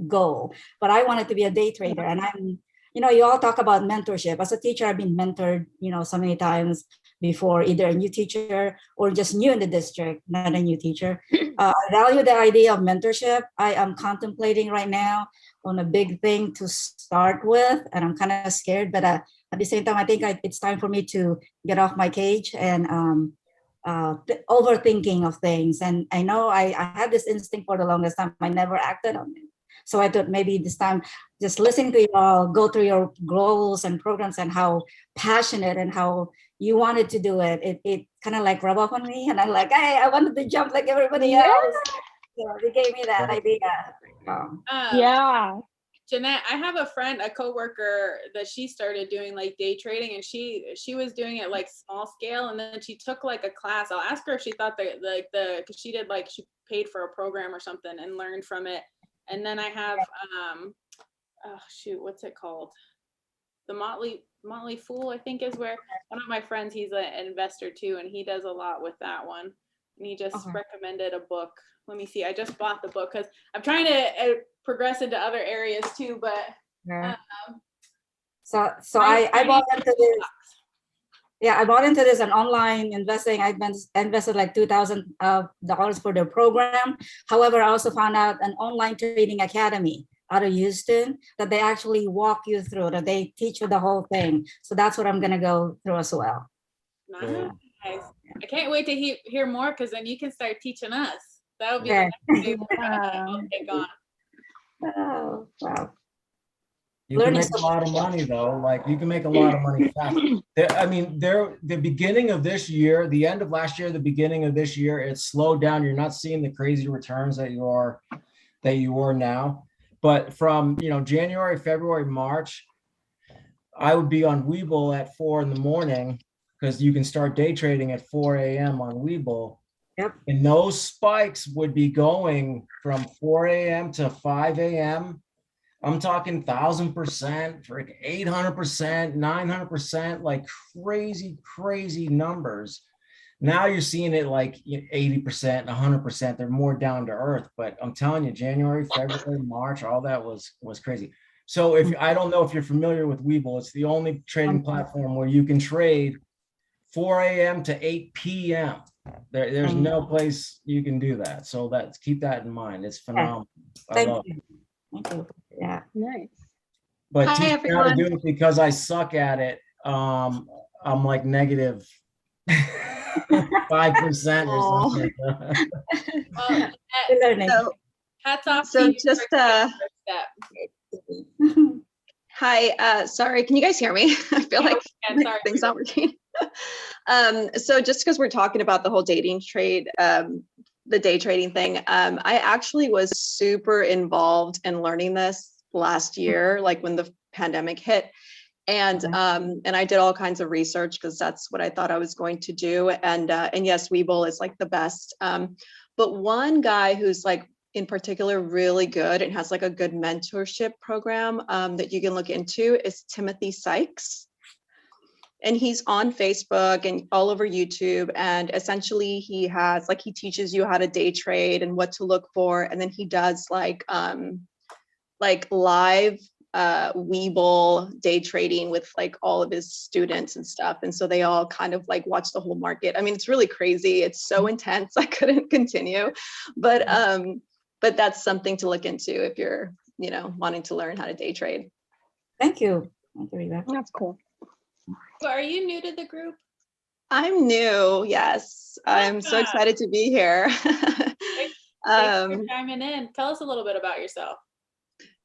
goal. But I wanted to be a day trader. And I'm, you all talk about mentorship. As a teacher, I've been mentored, so many times before, either a new teacher or just new in the district, not a new teacher. I value the idea of mentorship. I am contemplating right now on a big thing to start with, and I'm kind of scared, but at the same time, I think it's time for me to get off my cage and overthinking of things. And I know I had this instinct for the longest time. I never acted on it. So I thought maybe this time, just listening to you all go through your goals and programs and how passionate and how you wanted to do it, it kind of like rub off on me. And I'm like, hey, I wanted to jump like everybody else. So they gave me that idea. Yeah. Jeanette, I have a friend, a coworker that she started doing like day trading, and she was doing it like small scale, and then she took like a class. I'll ask her if she thought that because she did like, she paid for a program or something and learned from it. And then I have oh shoot, what's it called? The Motley Fool, I think, is where one of my friends, he's an investor too, and he does a lot with that one. And he just recommended a book. Let me see. I just bought the book because I'm trying to progress into other areas too. But so I bought into this. Yeah, I bought into this an online investing. I've invested like $2,000 for the program. However, I also found out an online trading academy out of Houston that they actually walk you through, that they teach you the whole thing. So that's what I'm gonna go through as well. Nice. I can't wait to hear more, because then you can start teaching us. That would be Okay. the next thing we're gonna take on. Oh, wow. You can make a lot of money though. Like you can make a lot of money fast. The beginning of this year, the end of last year, the beginning of this year, it slowed down. You're not seeing the crazy returns that you are now. But from January, February, March, I would be on Webull at 4 a.m. because you can start day trading at 4 a.m. on Webull. Yep. And those spikes would be going from 4 a.m. to 5 a.m. I'm talking 1,000%, 800%, 900%, like crazy numbers. Now you're seeing it like 80%, 100%. They're more down to earth. But I'm telling you, January, February, March, all that was crazy. So if I don't know if you're familiar with Webull, it's the only trading platform where you can trade 4 a.m. to 8 p.m. There's no place you can do that. So keep that in mind. It's phenomenal. I love it. Thank you. Yeah. Nice. But Hi, teach me how to everyone. do it because I suck at it. I'm like negative 5% or something. Well, Learning. So, hats off so to you just for taking the first step. hi, sorry, can you guys hear me? I feel like sorry. things not working. So just because we're talking about the whole dating trade, the day trading thing, I actually was super involved in learning this last year, like when the pandemic hit. And I did all kinds of research because that's what I thought I was going to do. And yes, Webull is like the best. But one guy who's like in particular really good and has like a good mentorship program that you can look into is Timothy Sykes. And he's on Facebook and all over YouTube. And essentially he has like, he teaches you how to day trade and what to look for. And then he does like live Webull day trading with like all of his students and stuff. And so they all kind of like watch the whole market. I mean, it's really crazy. It's so intense. I couldn't continue, but that's something to look into if you're, you know, wanting to learn how to day trade. Thank you. Thank you, Reba. That's cool. So are you new to the group? I'm new. Yes. I'm so excited to be here. Thanks for chiming in. Tell us a little bit about yourself.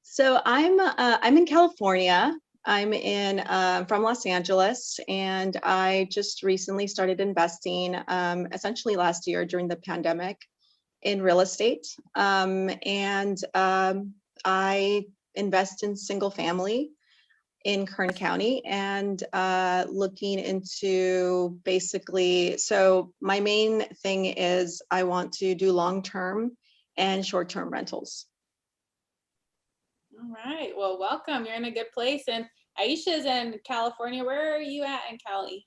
So I'm in California. I'm from Los Angeles, and I just recently started investing, essentially last year during the pandemic, in real estate. I invest in single family in Kern County and looking into basically, so my main thing is I want to do long-term and short-term rentals. All right. Well, welcome. You're in a good place. And Aisha's in California. Where are you at in Cali?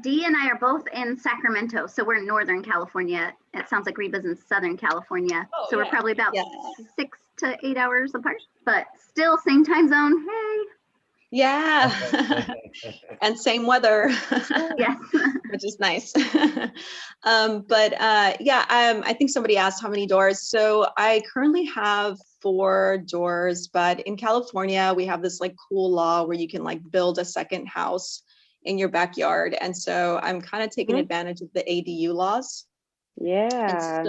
Dee and I are both in Sacramento, so we're in Northern California. It sounds like Reba's in Southern California. Oh, so we're yeah. probably about 6 to 8 hours apart, but still same time zone. Hey. Yeah. And same weather. Yes. Which is nice. I think somebody asked how many doors. So I currently have 4 doors, but in California, we have this like cool law where you can like build a second house in your backyard. And so I'm kind of taking advantage of the ADU laws. Yeah. And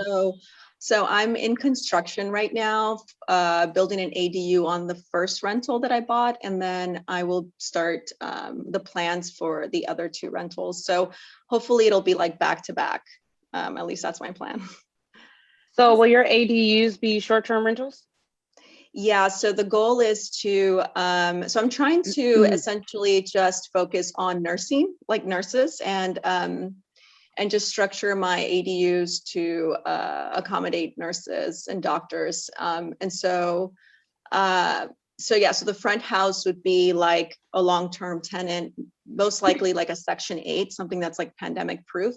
so I'm in construction right now, building an ADU on the first rental that I bought, and then I will start the plans for the other 2 rentals. So hopefully it'll be like back to back. At least that's my plan. So will your ADUs be short-term rentals? Yeah, so the goal is to, so I'm trying to essentially just focus on nursing, like nurses, and just structure my ADUs to accommodate nurses and doctors. So the front house would be like a long-term tenant, most likely like a Section 8, something that's like pandemic proof.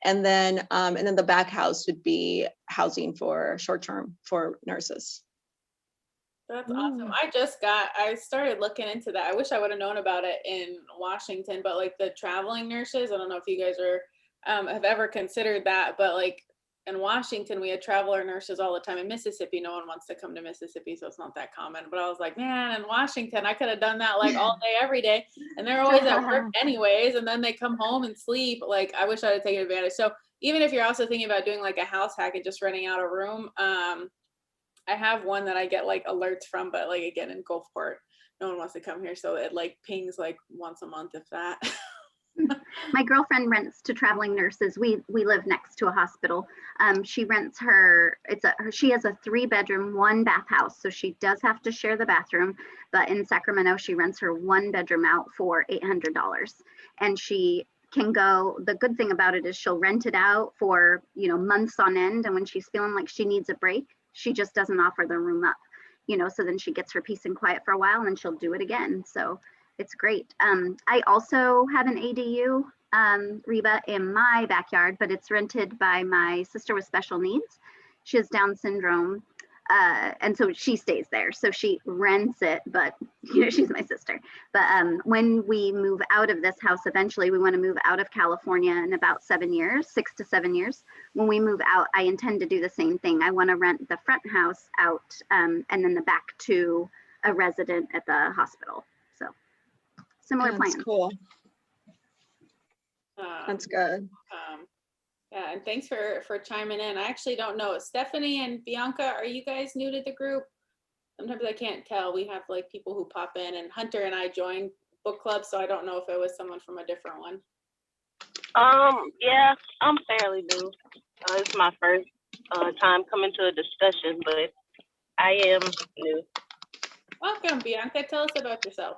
And then the back house would be housing for short-term for nurses. That's awesome. I started looking into that. I wish I would have known about it in Washington, but like the traveling nurses, I don't know if you guys are have ever considered that, but like in Washington, we had traveler nurses all the time. In Mississippi, no one wants to come to Mississippi, so it's not that common. But I was like, man, in Washington, I could have done that like all day, every day. And they're always at work anyways, and then they come home and sleep. Like, I wish I had taken advantage. So even if you're also thinking about doing like a house hack and just renting out a room, I have one that I get like alerts from, but like again, in Gulfport, no one wants to come here. So it like pings like once a month, if that. My girlfriend rents to traveling nurses. We live next to a hospital. She rents she has a 3-bedroom, 1-bath house. So she does have to share the bathroom, but in Sacramento, she rents her 1-bedroom out for $800. And she can go, the good thing about it is she'll rent it out for, months on end. And when she's feeling like she needs a break, she just doesn't offer the room up, so then she gets her peace and quiet for a while and then she'll do it again. So it's great. I also have an ADU, Reba, in my backyard, but it's rented by my sister with special needs. She has Down syndrome. And so she stays there. So she rents it, but she's my sister. But when we move out of this house, eventually we want to move out of California in about 7 years, 6 to 7 years. When we move out, I intend to do the same thing. I want to rent the front house out and then the back to a resident at the hospital. So similar That's plans. cool. That's good. Yeah, and thanks for chiming in. I actually don't know. Stephanie and Bianca, are you guys new to the group? Sometimes I can't tell. We have like people who pop in, and Hunter and I joined book club, so I don't know if it was someone from a different one. Yeah, I'm fairly new. It's my first time coming to a discussion, but I am new. Welcome, Bianca. Tell us about yourself.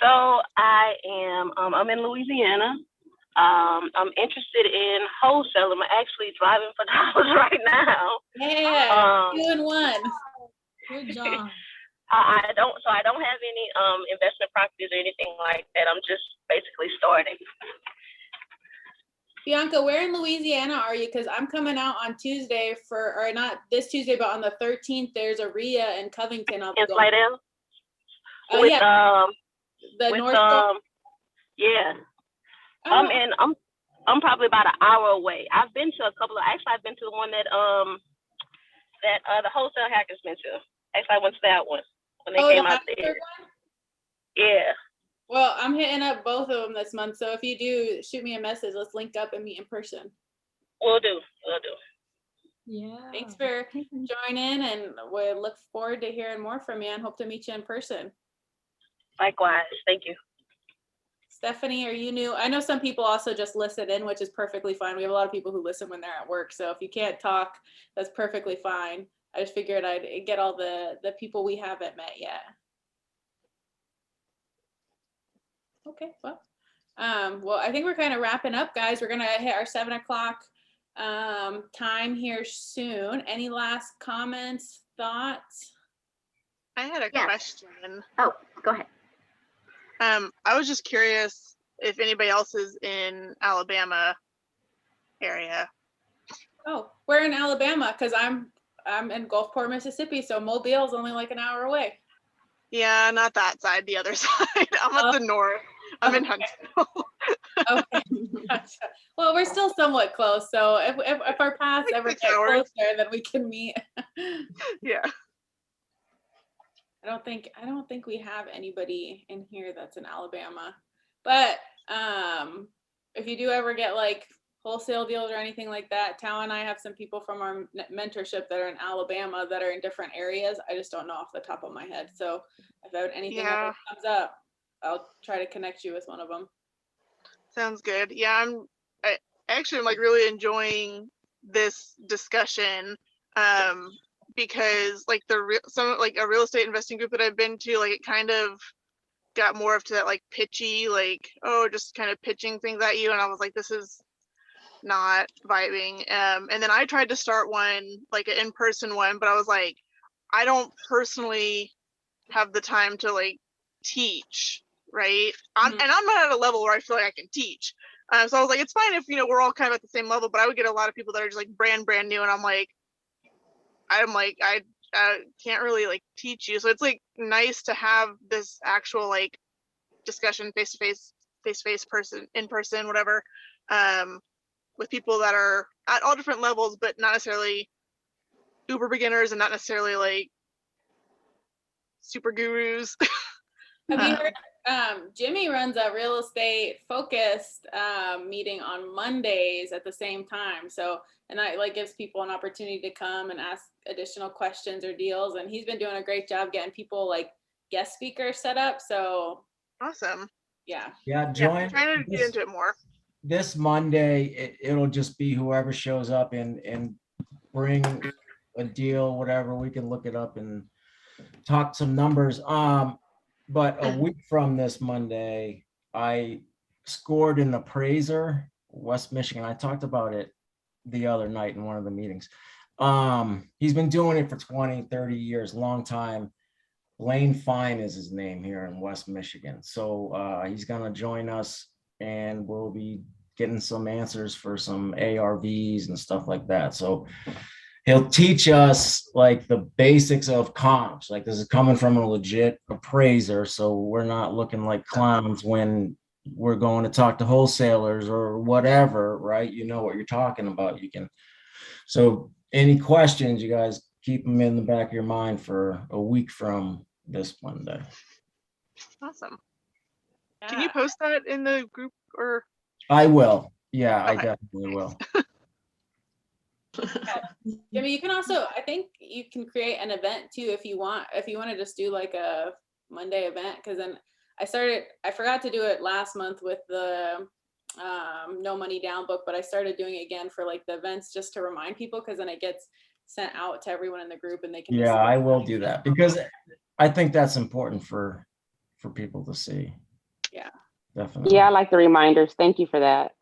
So I'm in Louisiana. I'm interested in wholesale. I'm actually driving for dollars right now. Yeah, 2 in 1. Good job. I don't have any investment properties or anything like that. I'm just basically starting. Bianca, where in Louisiana are you? Because I'm coming out on Tuesday or not this Tuesday, but on the 13th, there's a RIA in Covington. In Slidell? Oh, yeah. The North. Yeah. Oh. I'm probably about an hour away. I've been to a couple of. Actually, I've been to the one that the wholesale hackers been to. Actually, I went to that one when they came out there. Yeah. Well, I'm hitting up both of them this month. So if you do, shoot me a message. Let's link up and meet in person. Will do. Yeah. Thanks for joining, and we look forward to hearing more from you and hope to meet you in person. Likewise. Thank you. Stephanie, are you new? I know some people also just listen in, which is perfectly fine. We have a lot of people who listen when they're at work. So if you can't talk, that's perfectly fine. I just figured I'd get all the people we haven't met yet. Okay, well, I think we're kind of wrapping up, guys. We're gonna hit our 7 o'clock time here soon. Any last comments, thoughts? I had a question. Oh, go ahead. I was just curious if anybody else is in Alabama area. Oh, we're in Alabama because I'm in Gulfport, Mississippi, so Mobile's only like an hour away. Yeah, not that side, the other side. I'm at the north. I'm in Huntsville. Okay, gotcha. Well, we're still somewhat close, so if our paths ever get closer, then we can meet. Yeah. I don't think we have anybody in here that's in Alabama, but if you do ever get like wholesale deals or anything like that, Tao and I have some people from our mentorship that are in Alabama that are in different areas. I just don't know off the top of my head. So if anything ever comes up, I'll try to connect you with one of them. Sounds good. Yeah, I actually am like really enjoying this discussion. Because like a real estate investing group that I've been to, like it kind of got more up to that like pitchy, like, oh, just kind of pitching things at you. And I was like, this is not vibing. And then I tried to start one, like an in-person one, but I was like, I don't personally have the time to like teach, right? And I'm not at a level where I feel like I can teach. So I was like, it's fine if, we're all kind of at the same level, but I would get a lot of people that are just like brand new. And I'm like, I can't really like teach you. So it's like nice to have this actual like discussion face to face person, in person, whatever, with people that are at all different levels, but not necessarily uber beginners and not necessarily like super gurus. Have you heard Jimmy runs a real estate focused meeting on Mondays at the same time. So, and that like gives people an opportunity to come and ask additional questions or deals. And he's been doing a great job getting people like guest speakers set up. So awesome. Yeah. Yeah, join. I'm trying to get into it more. This Monday, it'll just be whoever shows up and bring a deal, whatever. We can look it up and talk some numbers. But a week from this Monday, I scored an appraiser, West Michigan. I talked about it the other night in one of the meetings. He's been doing it for 20, 30 years, long time. Blaine Fine is his name here in West Michigan. So he's gonna join us and we'll be getting some answers for some ARVs and stuff like that. So he'll teach us like the basics of comps. Like this is coming from a legit appraiser, so we're not looking like clowns when we're going to talk to wholesalers or whatever, right? You know what you're talking about. You can. So any questions, you guys keep them in the back of your mind for a week from this Monday. Awesome. Can you post that in the group or? I will. Yeah, Okay. I definitely will. Jimmy, you can also, I think you can create an event too if you want to just do like a Monday event, because then I forgot to do it last month with the No Money Down book, but I started doing it again for like the events just to remind people, because then it gets sent out to everyone in the group and they can Yeah, I will do that because I think that's important for people to see. Yeah. Definitely. Yeah, I like the reminders. Thank you for that.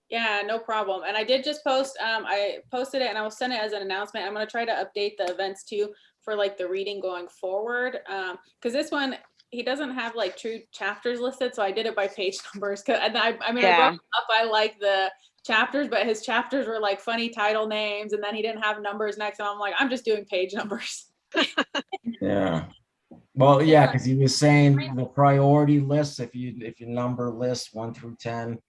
Yeah, no problem. And I did just post, I posted it and I will send it as an announcement. I'm going to try to update the events too for like the reading going forward. Because this one, he doesn't have like true chapters listed. So I did it by page numbers. And I broke it up by like the chapters, but his chapters were like funny title names. And then he didn't have numbers next. And I'm like, I'm just doing page numbers. Yeah. Well, yeah, because he was saying the priority lists, if you number lists 1 through 10,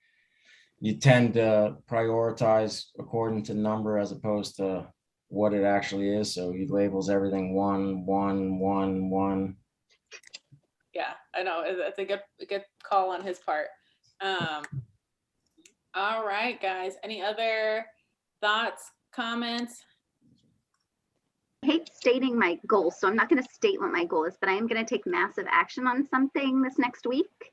you tend to prioritize according to number as opposed to what it actually is. So he labels everything 1, 1, 1, 1. Yeah, I know. It's a good call on his part. All right, guys. Any other thoughts, comments? I hate stating my goal, so I'm not going to state what my goal is, but I am going to take massive action on something this next week.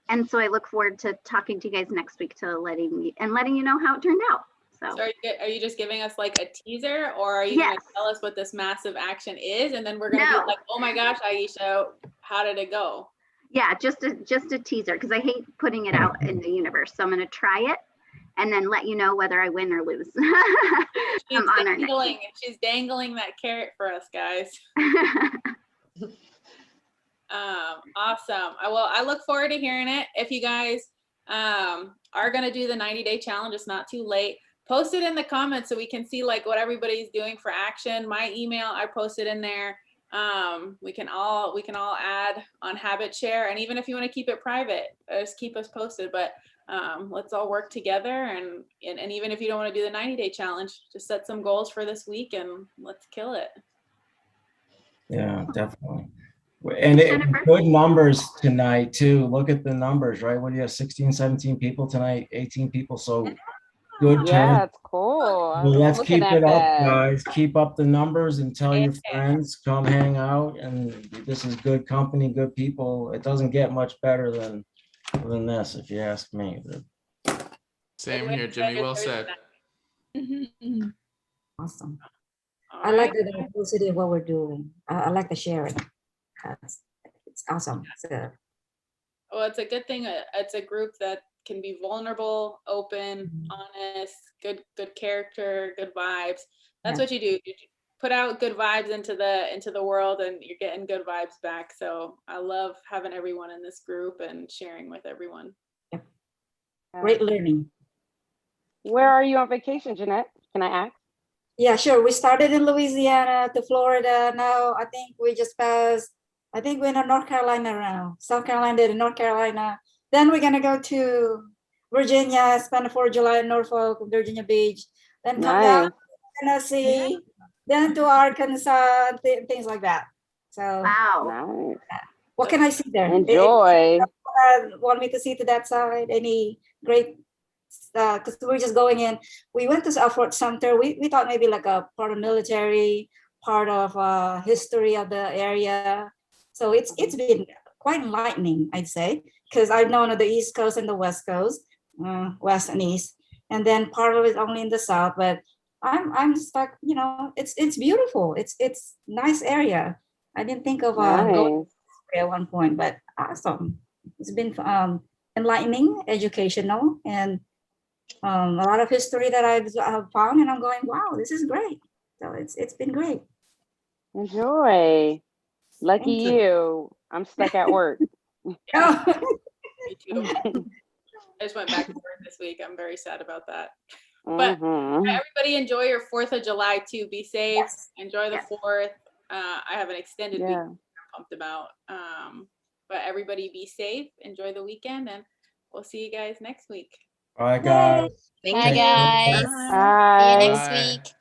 And so I look forward to talking to you guys next week to letting you know how it turned out. So are you just giving us like a teaser, or are you going to tell us what this massive action is, and then we're going to be like, oh my gosh, Aisha, how did it go? Yeah, just a teaser, because I hate putting it out in the universe. So I'm going to try it and then let you know whether I win or lose. She's dangling that carrot for us, guys. Awesome. I look forward to hearing it. If you guys are going to do the 90-day challenge, it's not too late. Post it in the comments so we can see like what everybody's doing for action. My email, I posted in there. We can all add on Habit Share, and even if you want to keep it private, just keep us posted. But let's all work together, and even if you don't want to do the 90-day challenge, just set some goals for this week and let's kill it. Yeah, definitely. And good numbers tonight too. Look at the numbers, right? What do you have? 16, 17 people tonight, 18 people. So good turn. Yeah, it's cool. Well, let's keep it up, guys. Keep up the numbers and tell your friends, come hang out. And this is good company, good people. It doesn't get much better than this, if you ask me. Same here, Jimmy. Well said. Awesome. I like the diversity of what we're doing. I like the sharing. It's awesome. Well, it's a good thing. It's a group that can be vulnerable, open, honest, good character, good vibes. That's what you do. You put out good vibes into the world, and you're getting good vibes back. So I love having everyone in this group and sharing with everyone. Yep. Great learning. Where are you on vacation, Jeanette? Can I ask? Yeah, sure. We started in Louisiana to Florida. Now I think we just passed. I think we're in North Carolina now. South Carolina to North Carolina. Then we're gonna go to Virginia, spend the 4th of July in Norfolk, Virginia Beach. Then come down to Tennessee, then to Arkansas, things like that. So wow. What can I see there? Enjoy. Want me to see to that side? Any great? Because we're just going in. We went to Fort Sumter. We thought maybe like a part of military, part of history of the area. So it's been quite enlightening, I'd say, because I've known of the East Coast and the West Coast, West and East, and then part of it only in the South. But I'm stuck. You know, it's beautiful. It's nice area. I didn't think of going at one point, but awesome. It's been enlightening, educational, and a lot of history that I've found, and I'm going, wow, this is great. So it's been great. Enjoy. Lucky you. I'm stuck at work. Me too. I just went back to work this week. I'm very sad about that. But Mhm. everybody enjoy your 4th of July too. Be safe. Enjoy the 4th. I have an extended week I'm pumped about. But everybody be safe. Enjoy the weekend, and we'll see you guys next week. All right, guys. Bye, guys. See you next week.